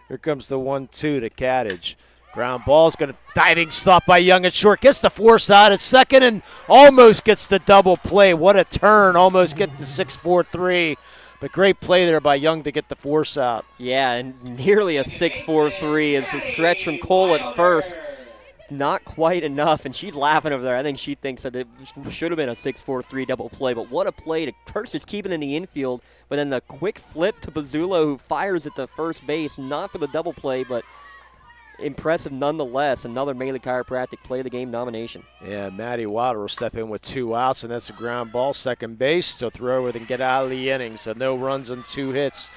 Here comes the 1-2 to Cattage. Ground ball's going to diving stop by Young at short. Gets the force out at second and almost gets the double play. What a turn. Almost get the 6-4-3. But great play there by Young to get the force out. Yeah, and nearly a 6-4-3 is a stretch from Cole at first. Not quite enough, and she's laughing over there. I think she thinks that it should have been a 6-4-3 double play, but what a play to first just keep it in the infield, but then the quick flip to Bazzulo, who fires at the first base, not for the double play, but impressive nonetheless. Another Maley Chiropractic Play of the Game nomination. Yeah, Maddie Wilder will step in with 2 outs, and that's a ground ball, second base. She'll throw it and get out of the inning, so no runs and 2 hits.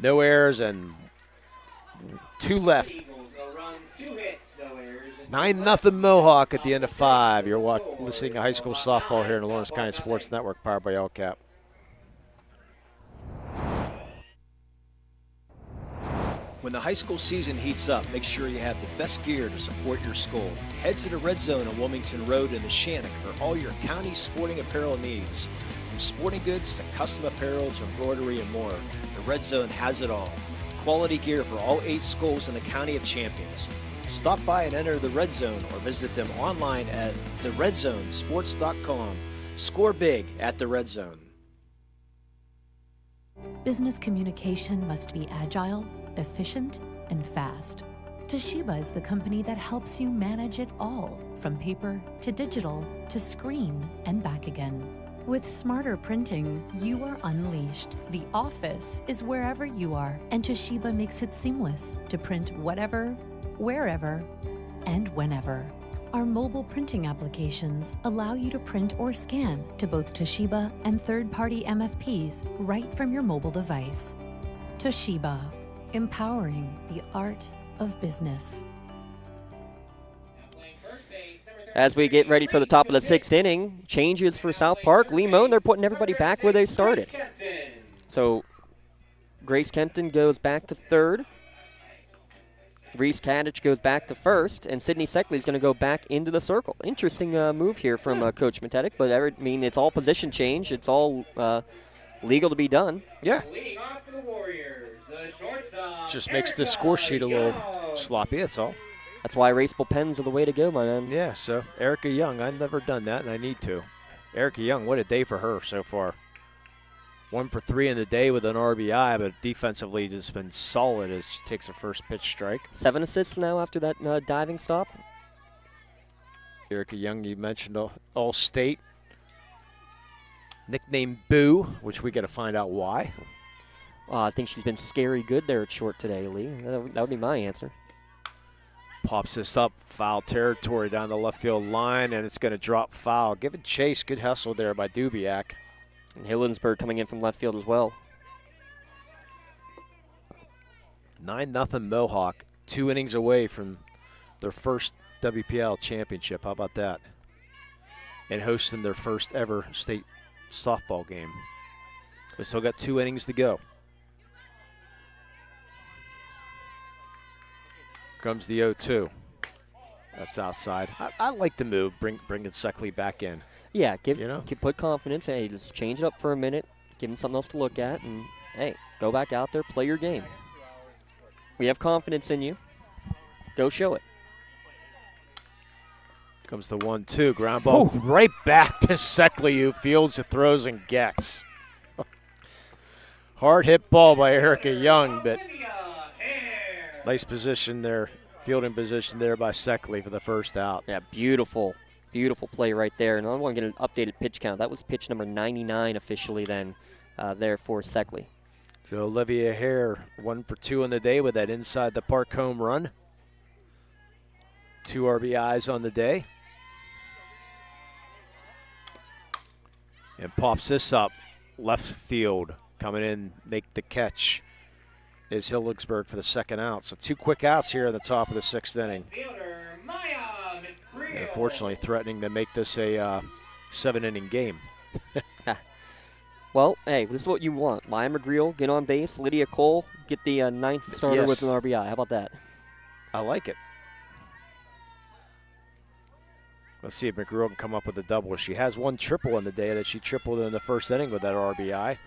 No errors and 2 left. 9-0 Mohawk at the end of 5. You're listening to high school softball here in the Lawrence County Sports Network, powered by LCAP. When the high school season heats up, make sure you have the best gear to support your school. Head to the Red Zone on Wilmington Road in the Shannock for all your county sporting apparel needs. From sporting goods to custom apparel to embroidery and more, the Red Zone has it all. Quality gear for all 8 schools in the County of Champions. Stop by and enter the Red Zone or visit them online at theredzonesports.com. Score big at the Red Zone. Business communication must be agile, efficient, and fast. Toshiba is the company that helps you manage it all, from paper to digital to screen and back again. With smarter printing, you are unleashed. The office is wherever you are, and Toshiba makes it seamless to print whatever, wherever, and whenever. Our mobile printing applications allow you to print or scan to both Toshiba and third-party MFPs right from your mobile device. Toshiba, empowering the art of business. As we get ready for the top of the 6th inning, changes for South Park. Limon, they're putting everybody back where they started. So Grace Kempton goes back to third. Reese Kadich goes back to first, and Sydney Seckley is going to go back into the circle. Interesting move here from Coach Matetic, but I mean, it's all position change. It's all legal to be done. Yeah. Just makes the score sheet a little sloppy, that's all. That's why erasable pens are the way to go, my man. Yeah, so Erica Young, I've never done that, and I need to. Erica Young, what a day for her so far. 1 for 3 in the day with an RBI, but defensively just been solid as she takes her first pitch strike. 7 assists now after that diving stop. Erica Young, you mentioned All-State. Nicknamed Boo, which we got to find out why. I think she's been scary good there at short today, Lee. That would be my answer. Pops this up, foul territory down the left field line, and it's going to drop foul. Give it chase, good hustle there by Dubiak. And Hillensburg coming in from left field as well. 9-0 Mohawk, 2 innings away from their first WPL championship. How about that? And hosting their first ever state softball game. They still got 2 innings to go. Comes the 0-2. That's outside. I like the move, bringing Seckley back in. Yeah, put confidence. Hey, just change it up for a minute, give him something else to look at, and hey, go back out there, play your game. We have confidence in you. Go show it. Comes the 1-2, ground ball right back to Seckley, who fields it, throws, and gets. Hard hit ball by Erica Young, but nice position there, fielding position there by Seckley for the first out. Yeah, beautiful Beautiful play right there. And I want to get an updated pitch count. That was pitch number 99 officially then there for Seckley. So Olivia Hare 1 for 2 on the day with that inside the park home run. 2 RBIs on the day. And pops this up left field. Coming in, make the catch is Hilligsburg for the second out. So 2 quick outs here at the top of the 6th inning. And unfortunately threatening to make this a 7-inning game. Well, hey, this is what you want. Maya McGreal, get on base. Lydia Cole, get the 9th starter with an RBI. How about that? I like it. Let's see if McGreal can come up with a double. She has 1 triple on the day that she tripled in the 1st inning with that RBI.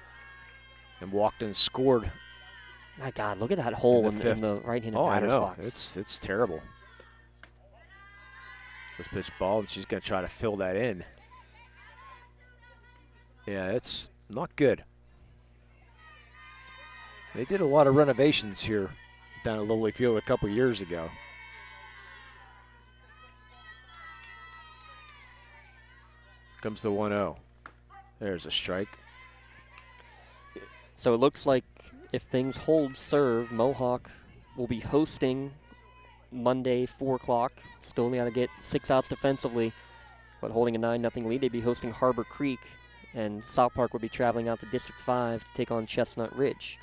And walked and scored. My God, look at that hole in the right-handed batter's I know. box. It's terrible. First pitch ball, and she's going to try to fill that in. Yeah, it's not good. They did a lot of renovations here down at Lily Field a couple years ago. Comes the 1-0. There's a strike. So it looks like if things hold serve, Mohawk will be hosting Monday, 4 o'clock. Still only got to get 6 outs defensively, but holding a 9-0 lead. They'd be hosting Harbor Creek, and South Park would be traveling out to District 5 to take on Chestnut Ridge.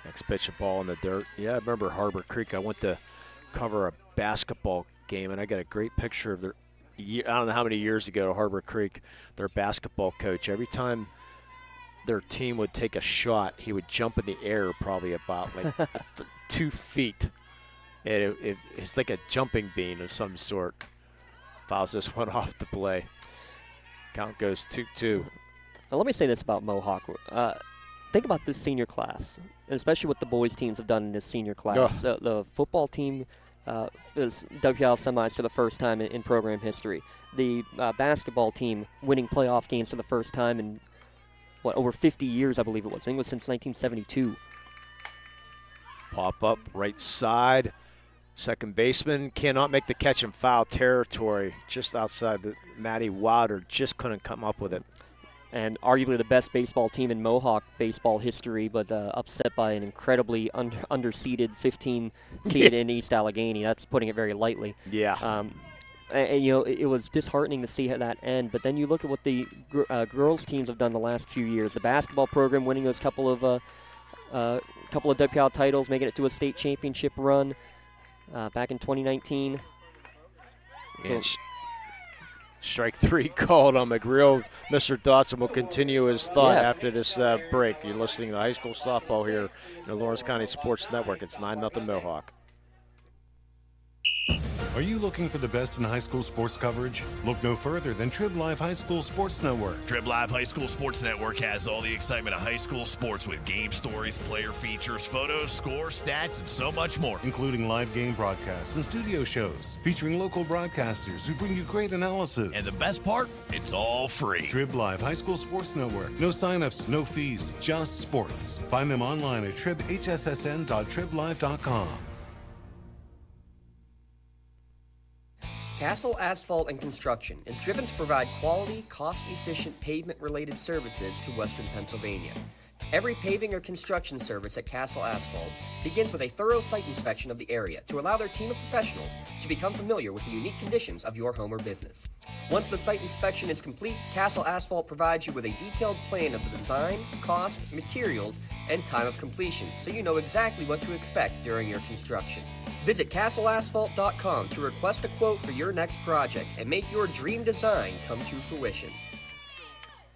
Next pitch, a ball in the dirt. Yeah, I remember Harbor Creek. I went to cover a basketball game, and I got a great picture of their, I don't know how many years ago, Harbor Creek, their basketball coach. Every time their team would take a shot, he would jump in the air probably about like 2 feet. And it's like a jumping bean of some sort. Fouls this one off the play. Count goes 2-2. Now let me say this about Mohawk. Think about this senior class, and especially what the boys teams have done in this senior class. The football team is WPL semis for the first time in program history. The basketball team winning playoff games for the first time in, over 50 years, I believe it was. I think it was since 1972. Pop up right side. Second baseman cannot make the catch in foul territory. Just outside the Maddie Wilder just couldn't come up with it. And arguably the best baseball team in Mohawk baseball history, but upset by an incredibly underseeded 15 seed in East Allegheny. That's putting it very lightly. Yeah. And you know, it was disheartening to see that end. But then you look at what the girls teams have done the last few years. The basketball program winning those couple of WPL titles, making it to a state championship run back in 2019. And strike 3 called on McGreal. Mr. Dotson will continue his thought after this break. You're listening to high school softball here in the Lawrence County Sports Network. It's 9-0 Mohawk. Are you looking for the best in high school sports coverage? Look no further than Trib Live High School Sports Network. Trib Live High School Sports Network has all the excitement of high school sports with game stories, player features, photos, scores, stats, and so much more. Including live game broadcasts and studio shows featuring local broadcasters who bring you great analysis. And the best part? It's all free. Trib Live High School Sports Network. No signups, no fees, just sports. Find them online at tribhssn.triblive.com. Castle Asphalt and Construction is driven to provide quality, cost-efficient pavement-related services to Western Pennsylvania. Every paving or construction service at Castle Asphalt begins with a thorough site inspection of the area to allow their team of professionals to become familiar with the unique conditions of your home or business. Once the site inspection is complete, Castle Asphalt provides you with a detailed plan of the design, cost, materials, and time of completion, so you know exactly what to expect during your construction. Visit castleasphalt.com to request a quote for your next project and make your dream design come to fruition.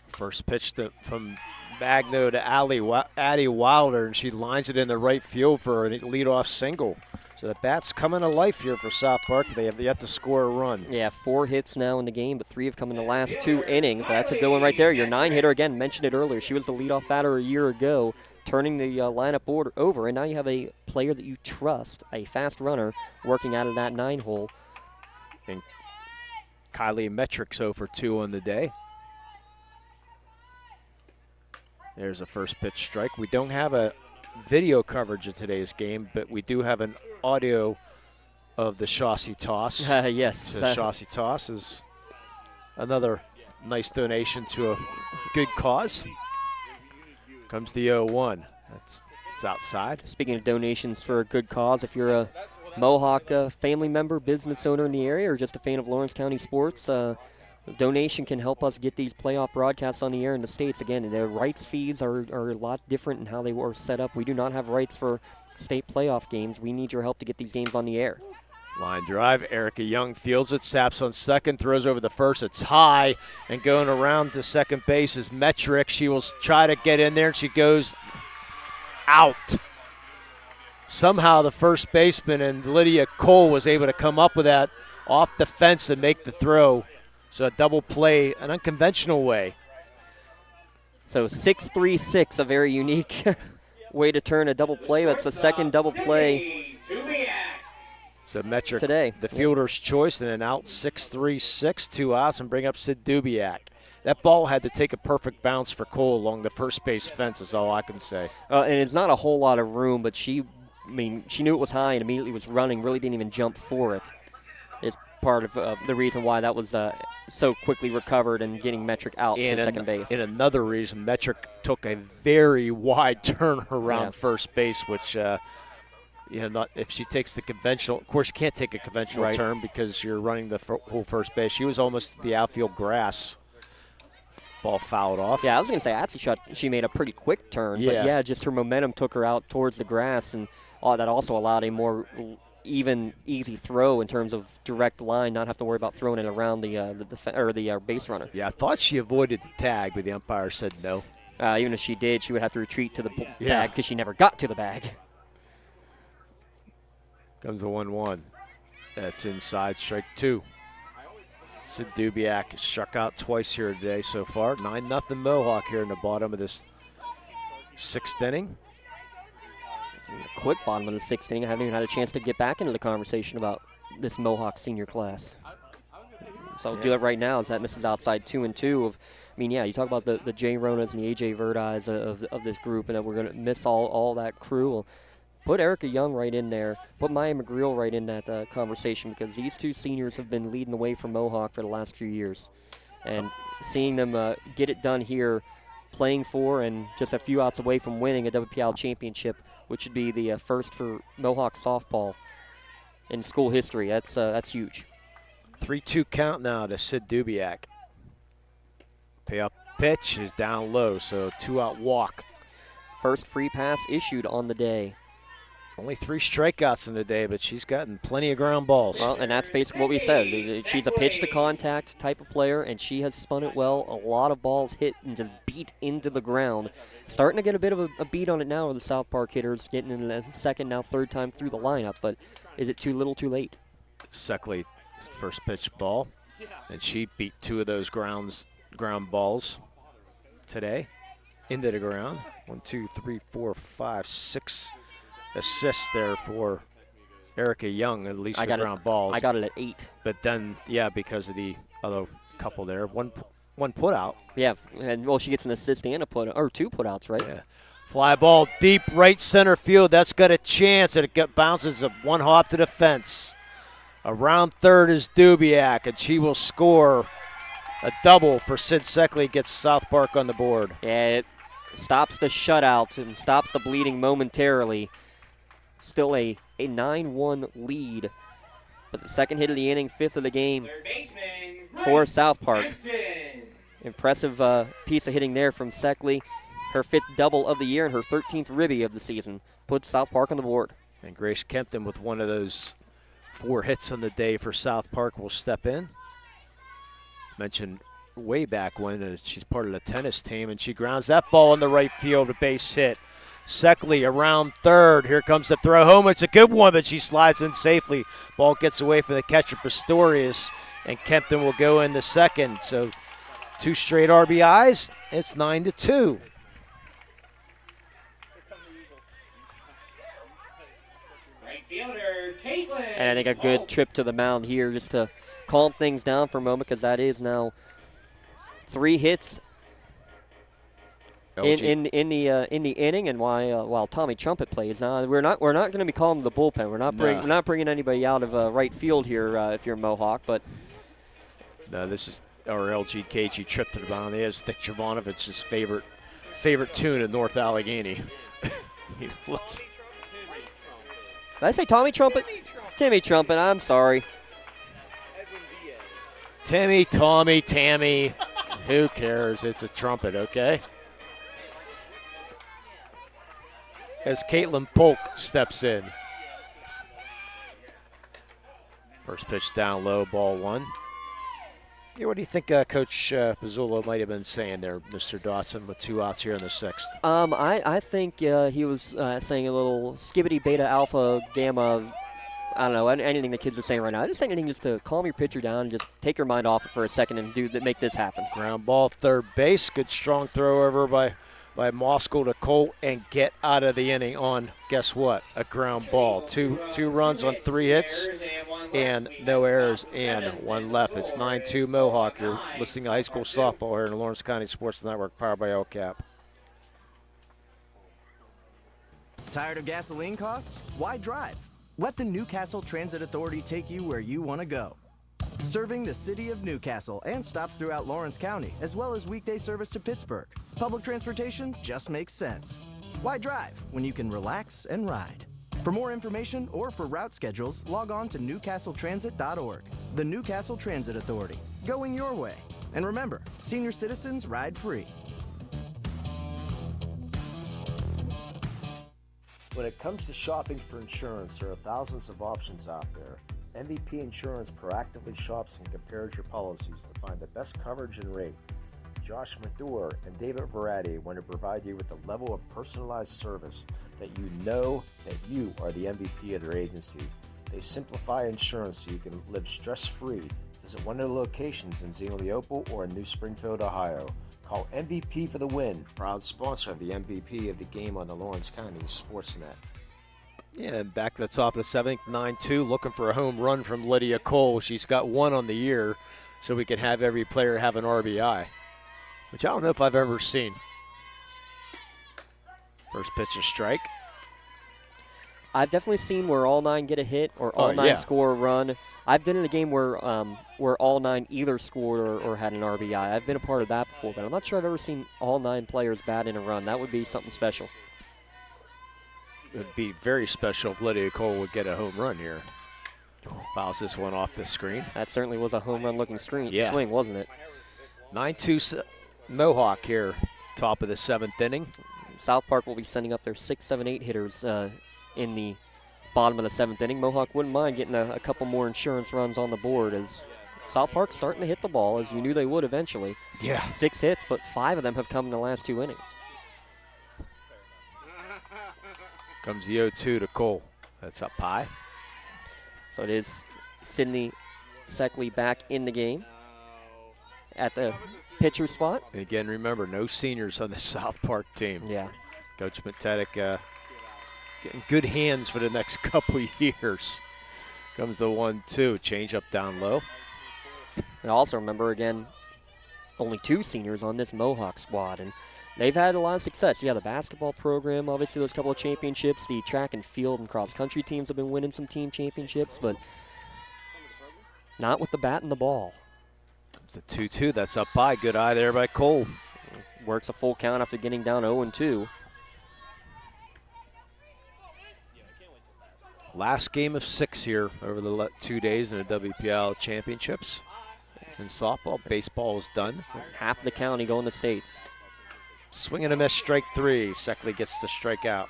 First pitch from Magno to Addie Wilder, and she lines it in the right field for a leadoff single. So the bat's coming to life here for South Park. They have yet to score a run. Yeah, 4 hits now in the game, but 3 have come in the last 2 innings. That's a good one right there. Your 9-hitter, again, mentioned it earlier. She was the leadoff batter a year ago, turning the lineup over, and now you have a player that you trust, a fast runner, working out of that 9-hole. And Kylie Metrics 0 for 2 on the day. There's a first pitch strike. We don't have a video coverage of today's game, but we do have an audio of the Chauncey toss. Yes. The Chauncey toss is another nice donation to a good cause. Comes the 0-1. It's outside. Speaking of donations for a good cause, if you're a Mohawk family member, business owner in the area, or just a fan of Lawrence County sports, donation can help us get these playoff broadcasts on the air in the States. Again, the rights fees are a lot different in how they were set up. We do not have rights for state playoff games. We need your help to get these games on the air. Line drive, Erica Young fields it, saps on second, throws over the first. It's high, and going around to second base is Metrick. She will try to get in there, and she goes out. Somehow the first baseman and Lydia Cole was able to come up with that off the fence and make the throw. So a double play, an unconventional way. So 6-3-6, a very unique way to turn a double play. That's the second double play So Metric today. The fielder's choice, and then out 6-3-6, 2 outs, and bring up Sid Dubiak. That ball had to take a perfect bounce for Cole along the first base fence is all I can say. And it's not a whole lot of room, but she knew it was high and immediately was running, really didn't even jump for it. It's part of the reason why that was so quickly recovered and getting Metric out to second base. And another reason, Metric took a very wide turn around first base, which if she takes the conventional, of course you can't take a conventional turn because you're running the whole first base. She was almost the outfield grass. Ball fouled off. Yeah, I was going to say, Atsy shot, she made a pretty quick turn. Yeah. But, yeah, just her momentum took her out towards the grass, and that also allowed a more even, easy throw in terms of direct line, not have to worry about throwing it around the base runner. Yeah, I thought she avoided the tag, but the umpire said no. Even if she did, she would have to retreat to the bag because she never got to the bag. Comes the 1-1. That's inside, strike 2. Sid Dubiak struck out twice here today so far. 9-0 Mohawk here in the bottom of this 6th inning. Quick bottom of the 6th inning. I haven't even had a chance to get back into the conversation about this Mohawk senior class. So I'll do that right now as that misses outside 2-2. You talk about the Jay Ronas and the AJ Verdis of this group, and that we're going to miss all that crew. Well, put Erica Young right in there. Put Maya McGreal right in that conversation, because these two seniors have been leading the way for Mohawk for the last few years. And seeing them get it done here, playing for and just a few outs away from winning a Wpial championship, which would be the first for Mohawk softball in school history. That's huge. 3-2 count now to Sid Dubiak. Payoff pitch is down low, so 2-out walk. First free pass issued on the day. Only 3 strikeouts in the day, but she's gotten plenty of ground balls. Well, and that's basically what we said. She's a pitch-to-contact type of player, and she has spun it well. A lot of balls hit and just beat into the ground. Starting to get a bit of a beat on it now with the South Park hitters, getting in the second, now third time through the lineup. But is it too little, too late? Seckley, first pitch ball, and she beat 2 of those ground balls today into the ground. 1, 2, 3, 4, 5, 6 assists there for Erica Young, at least the ground balls. I got it at 8. But then, because of the other couple there, one put out. Yeah, and she gets an assist and a put, or 2 putouts, right? Yeah. Fly ball deep right center field. That's got a chance, and it bounces 1 hop to the fence. Around third is Dubiak, and she will score a double for Sid Seckley. Gets South Park on the board. Yeah, it stops the shutout and stops the bleeding momentarily. Still a 9-1 lead, but the second hit of the inning, 5th of the game for South Park. Impressive piece of hitting there from Seckley. Her 5th double of the year and her 13th ribby of the season puts South Park on the board. And Grace Kempton with one of those 4 hits on the day for South Park will step in. As mentioned way back when, she's part of the tennis team, and she grounds that ball in the right field, a base hit. Seckley around third. Here comes the throw home. It's a good one, but she slides in safely. Ball gets away from the catcher, Pistorius, and Kempton will go in the second. So 2 straight RBIs. It's 9-2. Right fielder, Caitlin. And I think a good trip to the mound here just to calm things down for a moment, because that is now 3 hits in the inning, and while Tommy Trumpet plays. We're not going to be calling the bullpen. We're not bringing anybody out of right field here if you're Mohawk. But no, this is or LGKG trip to the mound. He has Nick Jovanovich's favorite tune in North Allegheny. He loves. Did I say Tommy Trumpet? Timmy Trumpet, I'm sorry. Timmy, Tommy, Tammy, who cares? It's a trumpet, okay? As Caitlin Polk steps in. First pitch down low, ball one. Yeah, what do you think Coach Pizzolo might have been saying there, Mr. Dawson, with 2 outs here in the 6th? I think he was saying a little skibbity beta alpha gamma. I don't know, anything the kids are saying right now. Just anything just to calm your pitcher down and just take your mind off it for a second and make this happen. Ground ball, third base. Good strong throw over by Moskal to Cole and get out of the inning on, guess what, a ground ball. Two runs on 3 hits and no errors and 1 left. It's 9-2 Mohawk. You're listening to high school softball here in the Lawrence County Sports Network, powered by LCAP. Tired of gasoline costs? Why drive? Let the Newcastle Transit Authority take you where you want to go. Serving the city of Newcastle and stops throughout Lawrence County, as well as weekday service to Pittsburgh. Public transportation just makes sense. Why drive when you can relax and ride? For more information or for route schedules, log on to newcastletransit.org. The Newcastle Transit Authority, going your way. And remember, senior citizens ride free. When it comes to shopping for insurance, there are thousands of options out there. MVP Insurance proactively shops and compares your policies to find the best coverage and rate. Josh Mathur and David Verratti want to provide you with the level of personalized service that you know that you are the MVP of their agency. They simplify insurance so you can live stress-free. Visit one of the locations in Xenia Leopold or in New Springfield, Ohio. Call MVP for the win. Proud sponsor of the MVP of the game on the Lawrence County SportsNet. Yeah, and back to the top of the 7th, 9-2, looking for a home run from Lydia Cole. She's got 1 on the year, so we can have every player have an RBI, which I don't know if I've ever seen. First pitch, a strike. I've definitely seen where all 9 get a hit or all 9 score a run. I've been in a game where all 9 either scored or had an RBI. I've been a part of that before, but I'm not sure I've ever seen all 9 players bat in a run. That would be something special. It would be very special if Lydia Cole would get a home run here. Fouls this one off the screen. That certainly was a home run looking swing, wasn't it? 9-2 Mohawk here, top of the 7th inning. South Park will be sending up their 6, 7, 8 hitters in the bottom of the 7th inning. Mohawk wouldn't mind getting a couple more insurance runs on the board as South Park's starting to hit the ball, as you knew they would eventually. Yeah. 6 hits, but 5 of them have come in the last 2 innings. Comes the 0-2 to Cole. That's up high. So it is Sydney Seckley back in the game at the pitcher spot. And again, remember, no seniors on the South Park team. Yeah. Coach Matetic getting good hands for the next couple years. Comes the 1-2, change up down low. And also remember, again, only 2 seniors on this Mohawk squad, and they've had a lot of success. Yeah, the basketball program, obviously those couple of championships. The track and field and cross-country teams have been winning some team championships, but not with the bat and the ball. It's a 2-2. That's up high. Good eye there by Cole. Works a full count after getting down 0-2. Last game of 6 here over the 2 days in the WPL championships. In softball, baseball is done. Half of the county going to states. Swing and a miss, strike 3. Seckley gets the strikeout.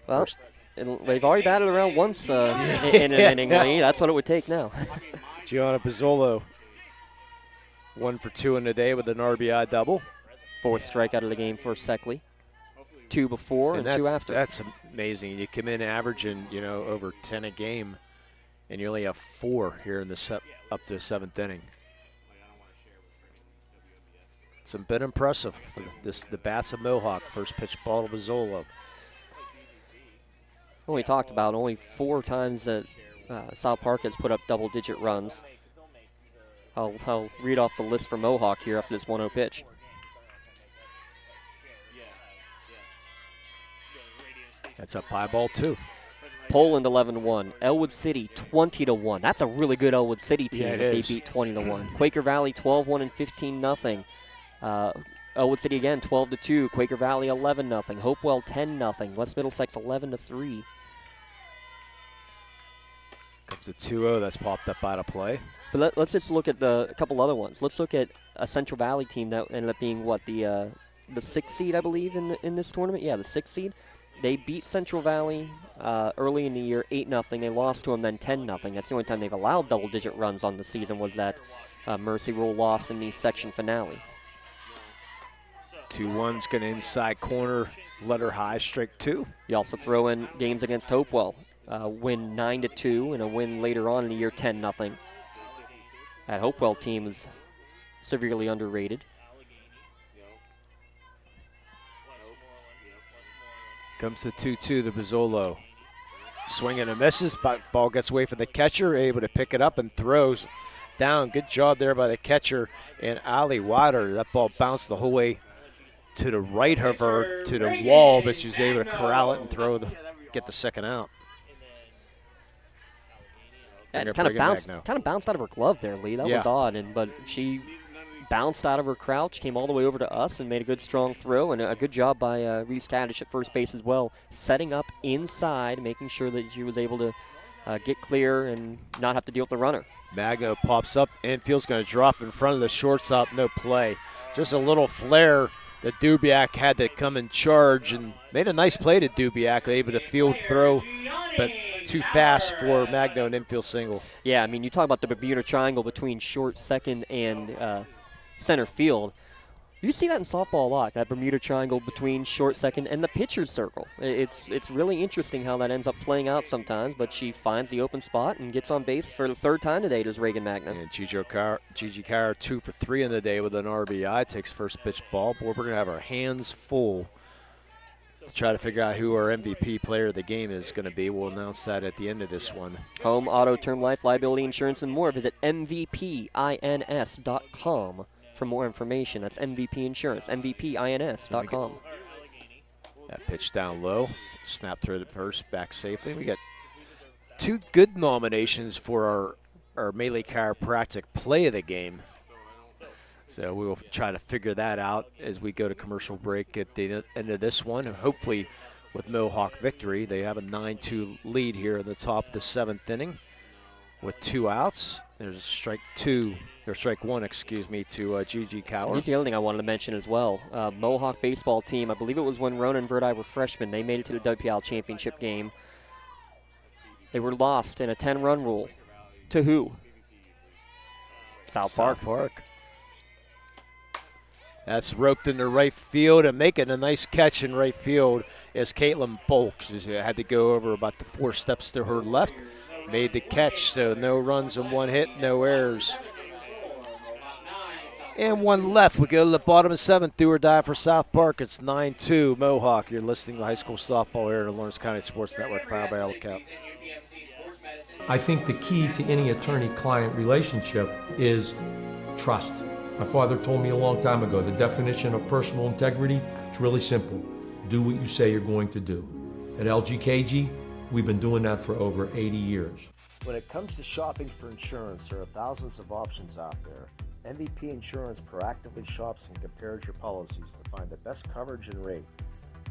Well, they've already batted around once in an inning lead. That's what it would take now. Gianna Pizzolo, 1 for 2 in the day with an RBI double. 4th strikeout of the game for Seckley. 2 before and 2 after. That's amazing. You come in averaging, over 10 a game, and you only have 4 here in the up to the 7th inning. It's a bit impressive for the bats of Mohawk. First pitch ball to Pizzolo. Well, we talked about only 4 times that South Park has put up double-digit runs. I'll read off the list for Mohawk here after this 1-0 pitch. That's up high, ball 2. Poland 11-1. Elwood City 20-1. That's a really good Elwood City team if they beat 20-1. Quaker Valley 12-1 and 15-0. Elwood City again 12-2. Quaker Valley 11-0. Hopewell 10-0. West Middlesex 11-3. Comes a 2-0 that's popped up out of play. But let's just look at a couple other ones. Let's look at a Central Valley team that ended up being the 6th seed, I believe, in this tournament. Yeah, the 6th seed. They beat Central Valley early in the year 8-0. They lost to them then 10-0. That's the only time they've allowed double-digit runs on the season was that Mercy Rule loss in the section finale. 2-1's going to inside corner, letter high, strike 2. You also throw in games against Hopewell. Win 9-2 and a win later on in the year 10-0. That Hopewell team is severely underrated. Comes the 2-2, the Bizzolo. Swing and a misses, ball gets away from the catcher, able to pick it up and throws down. Good job there by the catcher and Ali Water. That ball bounced the whole way to the right of her, to the wall, but she was able to corral it and get the second out. Yeah, it's kind of bounced out of her glove there, Lee. That was odd, but she bounced out of her crouch, came all the way over to us, and made a good, strong throw, and a good job by Reese Kaddish at first base as well, setting up inside, making sure that she was able to get clear and not have to deal with the runner. Magno pops up, infield's going to drop in front of the shortstop, no play. Just a little flare that Dubiak had to come in charge and made a nice play to Dubiak, able to field throw, but too fast for Magno, an infield single. Yeah, I mean, you talk about the Bermuda Triangle between short, second, and center field. You see that in softball a lot, that Bermuda Triangle between short, second, and the pitcher's circle. It's really interesting how that ends up playing out sometimes, but she finds the open spot and gets on base for the 3rd time today, does Reagan Magna. And Gigi Carr 2 for 3 in the day with an RBI, takes first pitch ball. Boy, we're going to have our hands full to try to figure out who our MVP player of the game is going to be. We'll announce that at the end of this one. Home, auto, term life, liability insurance, and more. Visit mvpins.com for more information. That's MVP Insurance, mvpins.com. That pitch down low, snap through the first, back safely. We got 2 good nominations for our Melee Chiropractic play of the game. So we will try to figure that out as we go to commercial break at the end of this one. Hopefully with Mohawk victory. They have a 9-2 lead here in the top of the 7th inning with 2 outs. There's strike 1, excuse me, to Gigi Cower. Here's the other thing I wanted to mention as well. Mohawk baseball team, I believe it was when Ronan and Verdi were freshmen, they made it to the Wpial championship game. They were lost in a 10-run rule. To who? South Park. That's roped into right field and making a nice catch in right field is Caitlin Polk. She had to go over about the 4 steps to her left. Made the catch, so no runs and 1 hit, no errors. And 1 left. We go to the bottom of 7th, do or die for South Park. It's 9-2 Mohawk. You're listening to high school softball here at the Lawrence County Sports Network, powered by LCAP. I think the key to any attorney-client relationship is trust. My father told me a long time ago, the definition of personal integrity, it's really simple. Do what you say you're going to do. At LGKG, we've been doing that for over 80 years. When it comes to shopping for insurance, there are thousands of options out there. MVP Insurance proactively shops and compares your policies to find the best coverage and rate.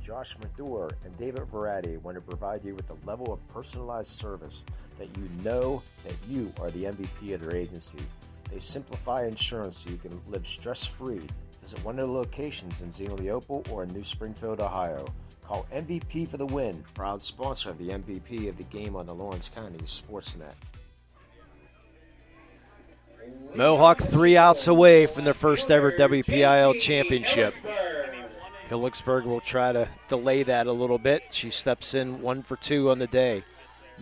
Josh Mathur and David Verratti want to provide you with a level of personalized service that you know that you are the MVP of their agency. They simplify insurance so you can live stress-free. Visit one of the locations in Xenia Leopold or in New Springfield, Ohio. Call MVP for the win. Proud sponsor of the MVP of the game on the Lawrence County SportsNet. Mohawk 3 outs away from their first ever WPIL championship. Hillexburg will try to delay that a little bit. She steps in 1 for 2 on the day.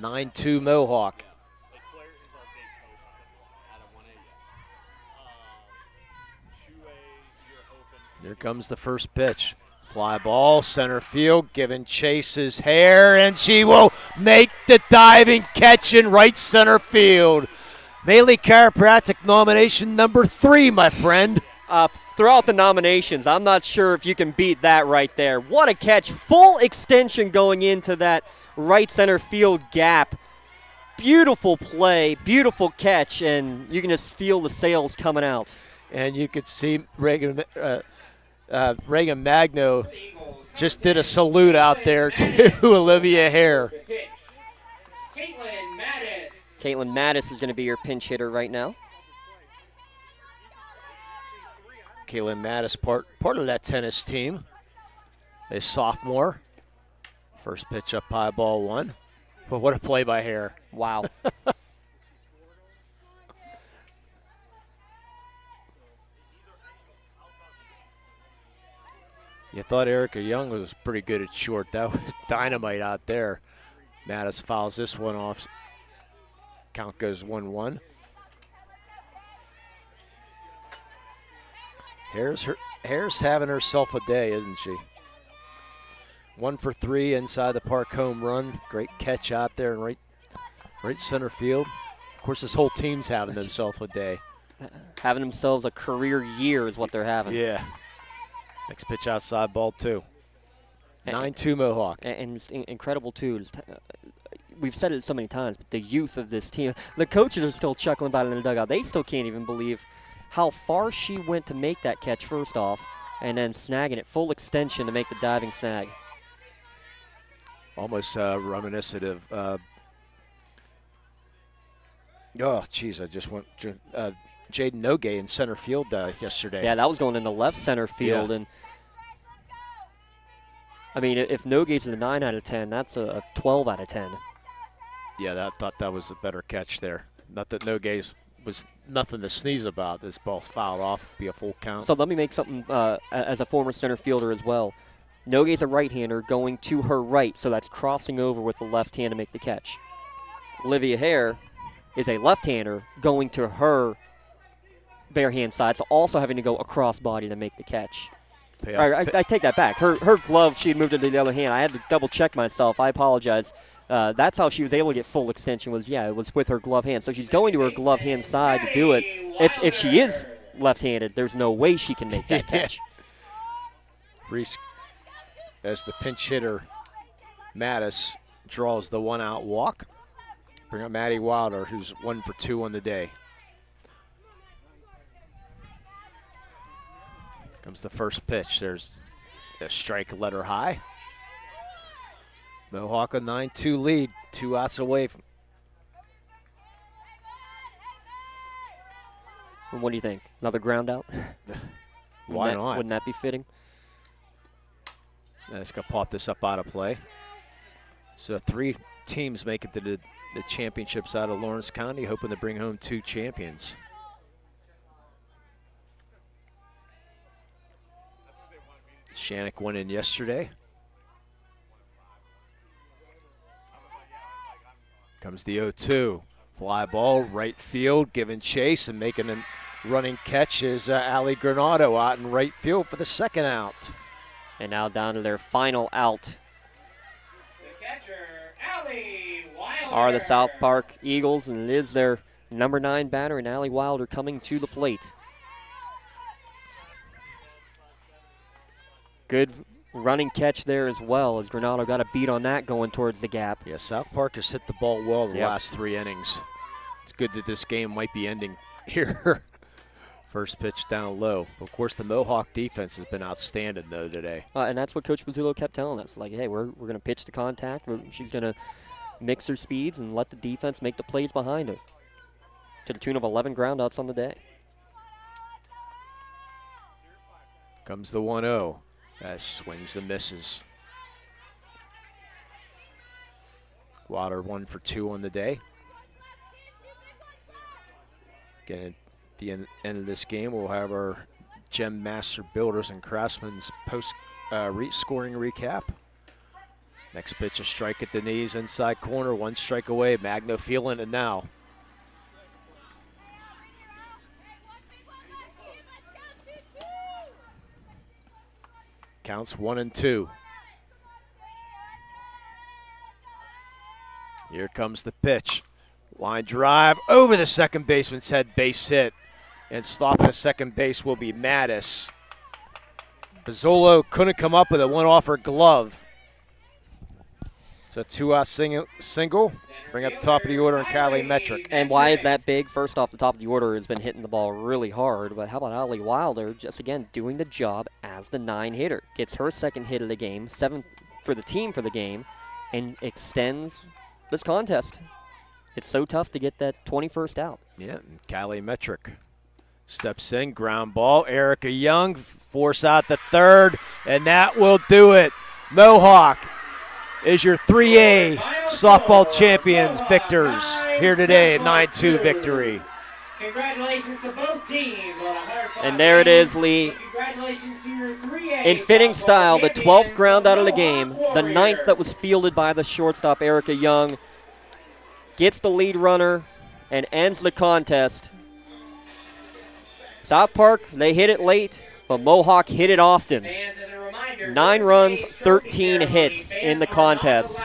9-2 Mohawk. Here comes the first pitch. Fly ball, center field, giving Chase his hair, and she will make the diving catch in right center field. Melee Chiropractic nomination number 3, my friend. Throughout the nominations, I'm not sure if you can beat that right there. What a catch. Full extension going into that right center field gap. Beautiful play, beautiful catch, and you can just feel the sails coming out. And you could see Reagan Magno just did a salute out there to Olivia Hare. Caitlin Mattis is going to be your pinch hitter right now. Caitlin Mattis, part of that tennis team. A sophomore. First pitch up high, ball one. But what a play by Hare. Wow. You thought Erica Young was pretty good at short. That was dynamite out there. Mattis fouls this one off. Count goes 1-1. Hare's having herself a day, isn't she? 1 for 3 inside the park home run. Great catch out there in right center field. Of course, this whole team's having themselves a day. Having themselves a career year is what they're having. Yeah. Next pitch outside, ball 2. 9-2 Mohawk. And it's incredible, too. We've said it so many times, but the youth of this team, the coaches are still chuckling about it in the dugout. They still can't even believe how far she went to make that catch first off, and then snagging it full extension to make the diving snag. Almost reminiscent of, oh, geez, I just went, Jaden Nogay in center field yesterday. Yeah, that was going in the left center field. Yeah. And I mean, if Nogay's a 9 out of 10, that's a 12 out of 10. Yeah, I thought that was a better catch there. Not that Nogay's was nothing to sneeze about. This ball's fouled off, be a full count. So let me make something as a former center fielder as well. Nogay's a right-hander going to her right, so that's crossing over with the left hand to make the catch. Olivia Hare is a left-hander going to her bare hand side, so also having to go across body to make the catch. I take that back. Her glove, she had moved it to the other hand. I had to double-check myself. I apologize. That's how she was able to get full extension it was with her glove hand. So she's going to her glove hand side to do it. If she is left-handed, there's no way she can make that catch. Reese, as the pinch hitter, Mattis draws the one-out walk. Bring up Maddie Wilder, who's 1 for 2 on the day. Comes the first pitch. There's a strike, letter high. Mohawk a 9-2 lead, 2 outs away from. What do you think? Another ground out? Why not? Wouldn't that be fitting? Let's go pop this up out of play. So 3 teams make it to the championships out of Lawrence County, hoping to bring home 2 champions. Shannock went in yesterday. Comes the 0-2. Fly ball, right field, giving chase and making a running catch is Allie Granado out in right field for the second out. And now down to their final out. The catcher, Allie Wilder. Are the South Park Eagles, and it is their number 9 batter, and Allie Wilder coming to the plate. Good running catch there as well, as Granado got a beat on that going towards the gap. Yeah, South Park has hit the ball well the last 3 innings. It's good that this game might be ending here. First pitch down low. Of course, the Mohawk defense has been outstanding, though, today. And that's what Coach Pizzullo kept telling us. Like, hey, we're going to pitch to contact. She's going to mix her speeds and let the defense make the plays behind her. To the tune of 11 groundouts on the day. Comes the 1-0. Swings and misses. Wilder 1 for 2 on the day. Again, at the end of this game, we'll have our Gem Master Builders and Craftsman's post scoring recap. Next pitch, a strike at the knees, inside corner, 1 strike away. Magno feeling it now. Counts 1-2. Here comes the pitch. Line drive over the second baseman's head, base hit. And stopping at second base will be Mattis. Pizzolo couldn't come up with it, went off her glove. So 2-out single. Bring up the top of the order and Callie Metric. And why is that big? First off, the top of the order has been hitting the ball really hard, but how about Allie Wilder just, again, doing the job as the 9 hitter. Gets her second hit of the game, 7th for the team for the game, and extends this contest. It's so tough to get that 21st out. Yeah, and Callie Metric steps in, ground ball. Erica Young force out the third, and that will do it. Mohawk is your 3A softball champions victors here today, 9-2 victory. Congratulations to both teams on a hard-fought And there it is, Lee. Congratulations to your 3A In fitting style, the 12th champions, ground out of the Mohawk game, the Warriors. 9th that was fielded by the shortstop, Erica Young, gets the lead runner and ends the contest. South Park, they hit it late, but Mohawk hit it often. 9 runs, 13 hits in the contest.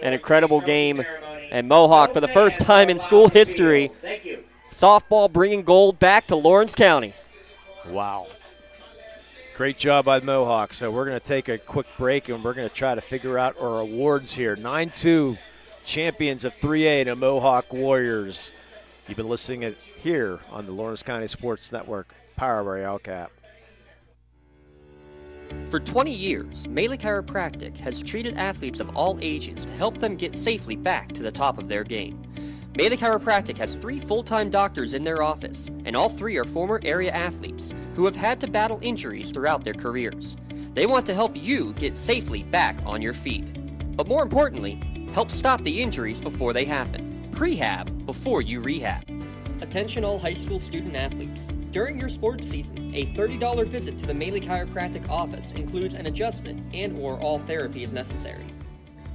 An incredible game. And Mohawk, for the first time in school history, softball bringing gold back to Lawrence County. Wow. Great job by the Mohawks. So we're going to take a quick break, and we're going to try to figure out our awards here. 9-2 champions of 3A, the Mohawk Warriors. You've been listening it here on the Lawrence County Sports Network, powered by LCAP. For 20 years, Melee Chiropractic has treated athletes of all ages to help them get safely back to the top of their game. Melee Chiropractic has 3 full-time doctors in their office, and all 3 are former area athletes who have had to battle injuries throughout their careers. They want to help you get safely back on your feet. But more importantly, help stop the injuries before they happen. Prehab before you rehab. Attention all high school student athletes. During your sports season, a $30 visit to the Melee Chiropractic office includes an adjustment and/or all therapy is necessary.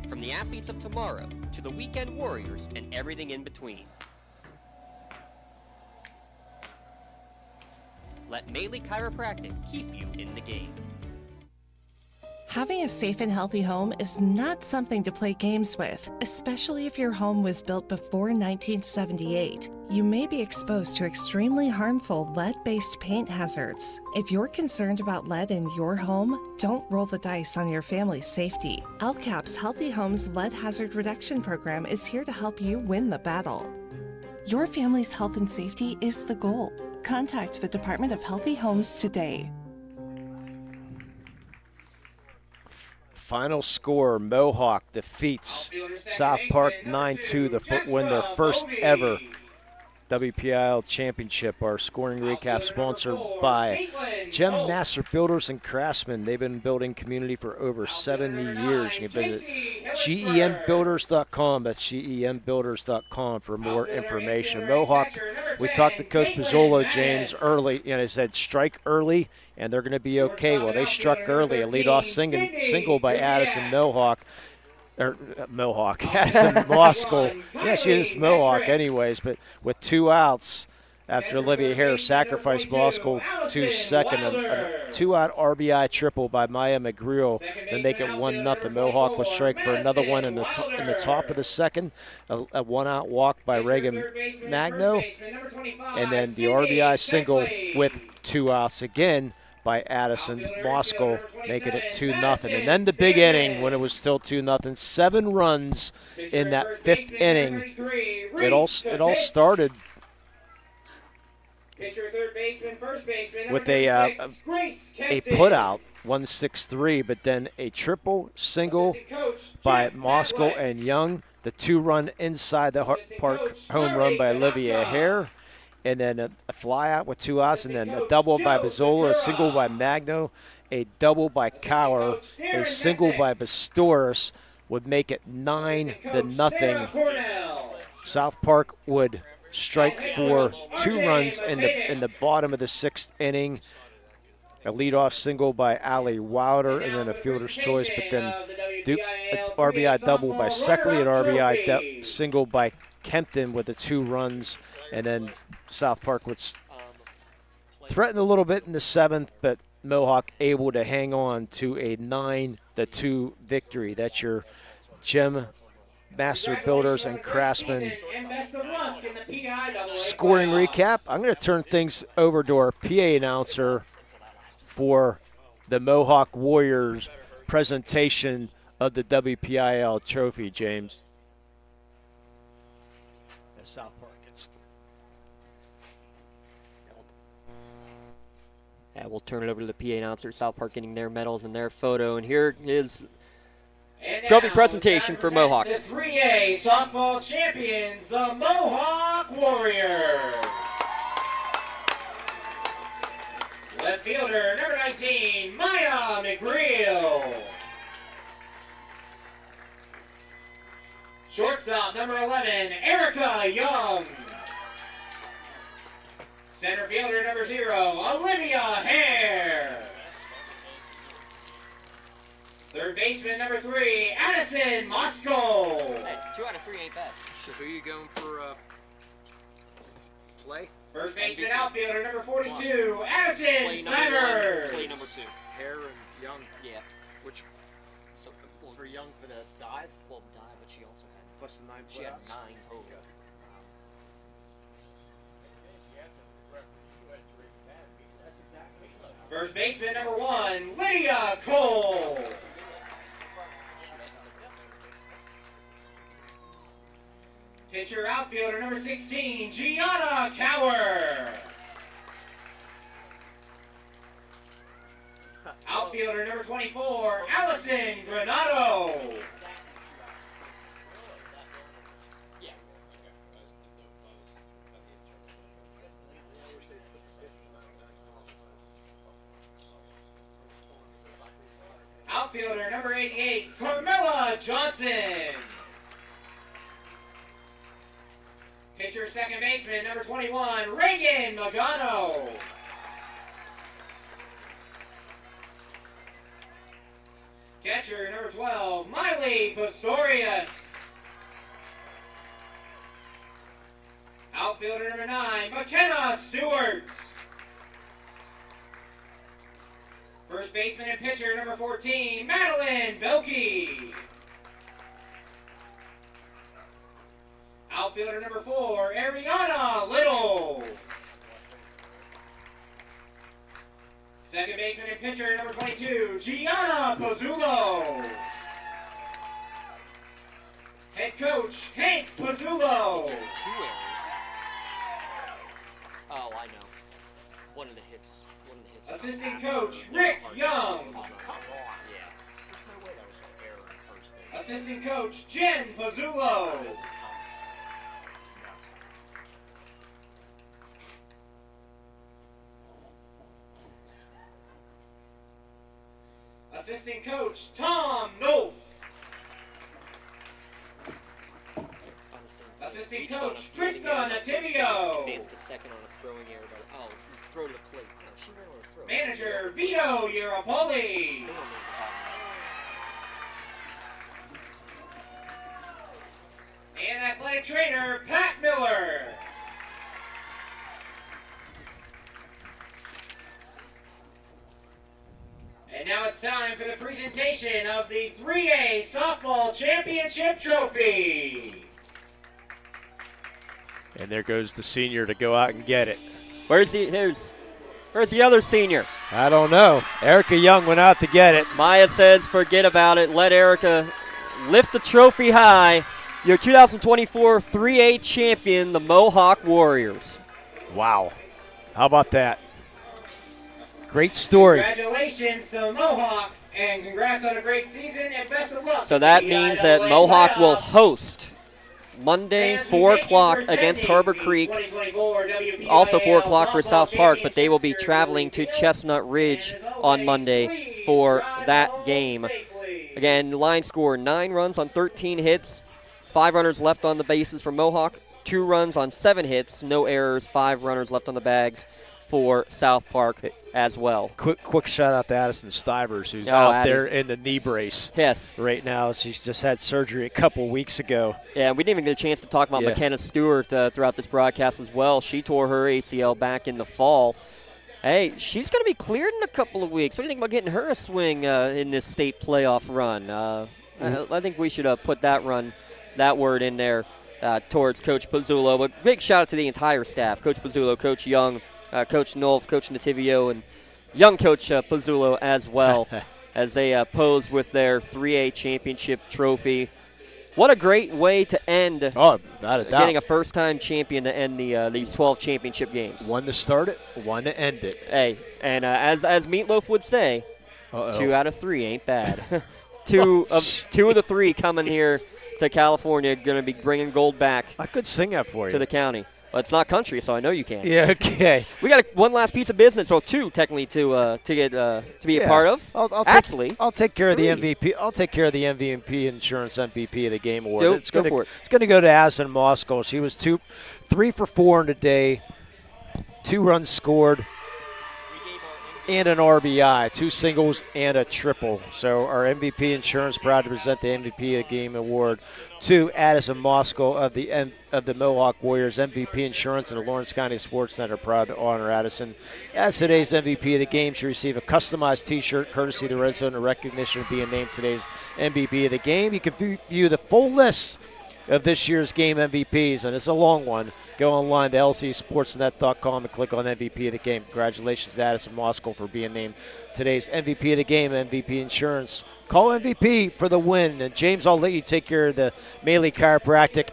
From the athletes of tomorrow to the weekend warriors and everything in between. Let Melee Chiropractic keep you in the game. Having a safe and healthy home is not something to play games with, especially if your home was built before 1978. You may be exposed to extremely harmful lead-based paint hazards. If you're concerned about lead in your home, don't roll the dice on your family's safety. LCAP's Healthy Homes Lead Hazard Reduction Program is here to help you win the battle. Your family's health and safety is the goal. Contact the Department of Healthy Homes today. Final score, Mohawk defeats South Park 9-2 to win their first ever Wpial championship. Our scoring recap sponsored by Gem Master Builders and Craftsmen. They've been building community for over 70 years. You can visit gembuilders.com. That's gembuilders.com for more information. Mohawk, we talked to Coach Pizzolo, James, early, and he said strike early and they're going to be okay. Well, they struck early. A leadoff single by Addison Mohawk. Addison Moskal. Yeah, she is Mohawk anyways, but with 2 outs after Olivia Hare sacrificed Moskal to second. A 2-out RBI triple by Maya McGreal to make it 1-0. Mohawk was strike for another one in the top of the second. A 1-out walk by Reagan Magno. And then the RBI single with 2 outs again by Addison Moskal, making it 2-0. And then the big inning when it was still 2-0. 7 runs in that 5th inning. It all started with a put-out, 1-6-3, but then a triple single by Moskal and Young. The 2-run inside the park home run by Olivia Hare. And then a fly out with 2 outs, and then a double by Bazzola, a single by Magno, a double by Cower, a single by Bastoris would make it 9-0. South Park would strike for 2 runs in the bottom of the 6th inning. A leadoff single by Allie Wilder, and then a fielder's choice, but then an RBI double by Seckley, an RBI single by Kempton with the 2 runs, and then South Park would threaten a little bit in the 7th, but Mohawk able to hang on to a 9-2 victory. That's your Gem Master Builders and Craftsmen scoring recap. I'm going to turn things over to our PA announcer for the Mohawk Warriors presentation of the WPIL trophy, James. At South Park. Yeah, we'll turn it over to the PA announcer. South Park getting their medals and their photo. And here is trophy presentation for Mohawk. The 3A softball champions, the Mohawk Warriors. Left fielder, number 19, Maya McGreal. Shortstop, number 11, Erica Young. Center fielder, number 0, Olivia Hare. Third baseman, number 3, Addison Moscow. Hey, 2 out of 3 ain't bad. So who are you going for play? First baseman, outfielder, number 42, Addison Snyder. Play number 2. Hare and Young. Yeah. Which? So for Young for the dive? Well, dive, but she also had. Plus the 9 She had playouts? 9 total. First baseman, number 1, Lydia Cole. Pitcher, outfielder, number 16, Gianna Cower. Outfielder, number 24, Allison Granado. Outfielder, number 88, Carmela Johnson. Pitcher, second baseman, number 21, Reagan Magano. Catcher, number 12, Miley Pastorius. Outfielder, number 9, McKenna Stewart. First baseman and pitcher, number 14, Madeline Belkey. Outfielder, number 4, Ariana Little. Second baseman and pitcher, number 22, Gianna Pazzulo. Head coach, Hank Pazzulo. Oh, I know. One of the hits. Assistant coach, Rick Young. Yeah. Assistant coach, Jen Pazzulo. Assistant coach, Tom Nof. Assistant coach, Krista Nativio. Advanced to second on a throwing error, but throw to the plate. No, she ran on a throw. Manager, Vito Europoli. And athletic trainer, Pat Miller. And now it's time for the presentation of the 3A Softball Championship Trophy. And there goes the senior to go out and get it. Where's the other senior? I don't know. Erica Young went out to get it. Maya says forget about it. Let Erica lift the trophy high. Your 2024 3A champion, the Mohawk Warriors. Wow. How about that? Great story. Congratulations to Mohawk, and congrats on a great season, and best of luck. So that means that Mohawk will host Monday, 4 o'clock against Harbor Creek. Also 4 o'clock for South Park, but they will be traveling to Chestnut Ridge on Monday for that game. Again, line score 9 runs on 13 hits, 5 runners left on the bases for Mohawk, 2 runs on 7 hits, no errors, 5 runners left on the bags for South Park as well. Quick shout out to Addison Stivers, who's out there in the knee brace. Yes. Right now. She's just had surgery a couple weeks ago. Yeah, we didn't even get a chance to talk about McKenna Stewart throughout this broadcast as well. She tore her ACL back in the fall. Hey, she's going to be cleared in a couple of weeks. What do you think about getting her a swing in this state playoff run? I think we should put that word in there towards Coach Pazzulo. But big shout out to the entire staff, Coach Pazzulo, Coach Young, Coach Nolf, Coach Nativio, and young Coach Pazzulo as well. as they pose with their 3A championship trophy. What a great way to end. Oh, without a doubt. Getting a first-time champion to end these 12 championship games. One to start it, one to end it. Hey, and as Meatloaf would say, 2 out of 3 ain't bad. two of the 3 coming here to California, going to be bringing gold back. I could sing that for you. To the county. Well, it's not country, so I know you can. Yeah, okay. We got one last piece of business, well, 2 technically to be a part of. I'll take care of the MVP. I'll take care of the MVP Insurance MVP of the game award. It's going to go to Addison Moskal. She was 3 for 4 in the day, 2 runs scored, and an RBI, 2 singles and a triple. So our MVP Insurance proud to present the MVP of the game award to Addison Moskal of the Mohawk Warriors. MVP Insurance and the Lawrence County SportsNet are proud to honor Addison. As today's MVP of the game, she received a customized T-shirt courtesy of the Red Zone in recognition of being named today's MVP of the game. You can view the full list of this year's game MVPs, and it's a long one. Go online to lcsportsnet.com and click on MVP of the game. Congratulations to Addison Moskal for being named today's MVP of the game, MVP Insurance. Call MVP for the win. And James, I'll let you take care of the Melee Chiropractic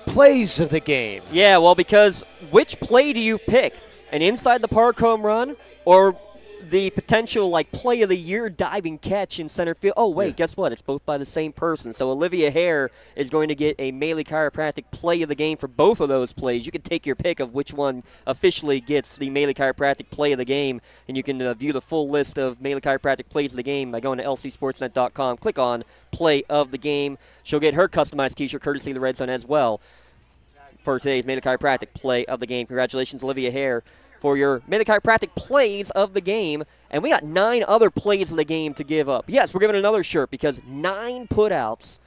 plays of the game. Yeah, well, because which play do you pick? An inside the park home run or the potential play of the year diving catch in center field? Oh, wait, guess what? It's both by the same person. So Olivia Hare is going to get a Melee Chiropractic play of the game for both of those plays. You can take your pick of which one officially gets the Melee Chiropractic play of the game, and you can view the full list of Melee Chiropractic plays of the game by going to lcsportsnet.com. Click on play of the game. She'll get her customized T-shirt courtesy of the Red Zone as well for today's Melee Chiropractic play of the game. Congratulations, Olivia Hare, for your Melee Chiropractic plays of the game. And we got 9 other plays of the game to give up. Yes, we're giving another shirt because 9 putouts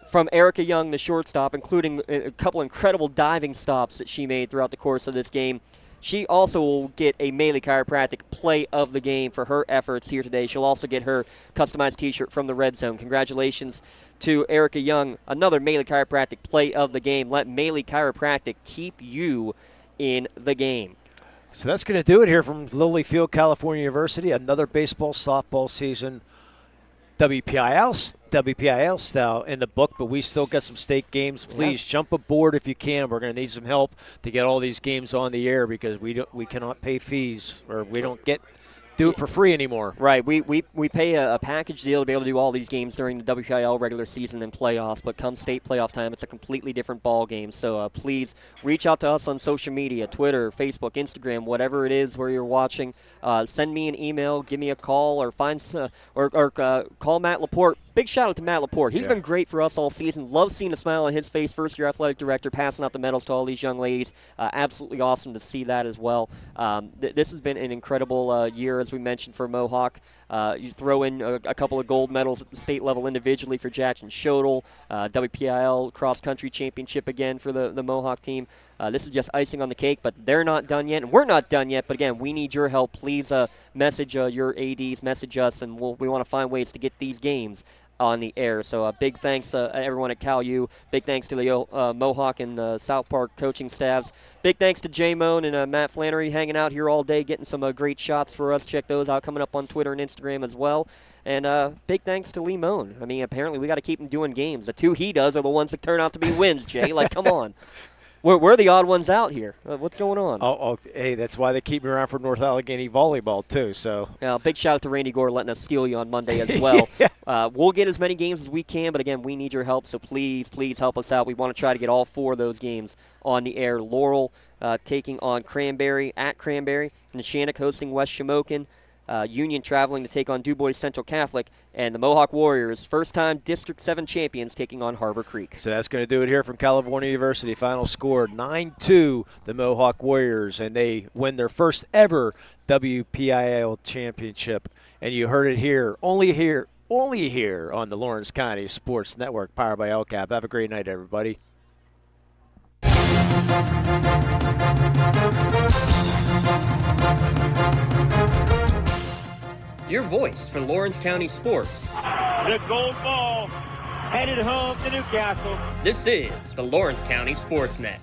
from Erica Young, the shortstop, including a couple incredible diving stops that she made throughout the course of this game. She also will get a Melee Chiropractic play of the game for her efforts here today. She'll also get her customized T-shirt from the Red Zone. Congratulations to Erica Young, another Melee Chiropractic play of the game. Let Melee Chiropractic keep you in the game. So that's going to do it here from Lilyfield, California University. Another baseball, softball season, WPIL style in the book, but we still got some state games. Please jump aboard if you can. We're going to need some help to get all these games on the air because we cannot pay fees, or we don't do it for free anymore. Right. We pay a package deal to be able to do all these games during the WPIL regular season and playoffs, but come state playoff time, it's a completely different ball game. So please reach out to us on social media, Twitter, Facebook, Instagram, whatever it is where you're watching. Send me an email, give me a call, or call Matt Laporte. Big shout out to Matt Laporte. He's been great for us all season. Love seeing a smile on his face. First-year athletic director, passing out the medals to all these young ladies. Absolutely awesome to see that as well. This has been an incredible year, as we mentioned, for Mohawk. You throw in a couple of gold medals at the state level individually for Jackson Shodel. WPIL cross-country championship again for the Mohawk team. This is just icing on the cake, but they're not done yet, and we're not done yet. But again, we need your help. Please message your ADs, message us, and we want to find ways to get these games on the air. So big thanks everyone at Cal U. Big thanks to the Mohawk and South Park coaching staffs. Big thanks to Jay Moan and Matt Flannery hanging out here all day, getting some great shots for us. Check those out coming up on Twitter and Instagram as well. And big thanks to Lee Moan. I mean, apparently we got to keep him doing games. The 2 he does are the ones that turn out to be wins, Jay. Come on. We're the odd ones out here. What's going on? Hey, that's why they keep me around for North Allegheny volleyball, too. So big shout out to Randy Gore letting us steal you on Monday as well. We'll get as many games as we can, but again, we need your help, so please help us out. We want to try to get all 4 of those games on the air. Laurel taking on Cranberry at Cranberry, Neshannock hosting West Shamokin, Union traveling to take on DuBois Central Catholic, and the Mohawk Warriors, first-time District 7 champions, taking on Harbor Creek. So that's going to do it here from California University. Final score 9-2, the Mohawk Warriors, and they win their first ever WPIL championship. And you heard it here, only here on the Lawrence County Sports Network, powered by LCAP. Have a great night, everybody. Your voice for Lawrence County sports. The gold ball headed home to Newcastle. This is the Lawrence County SportsNet.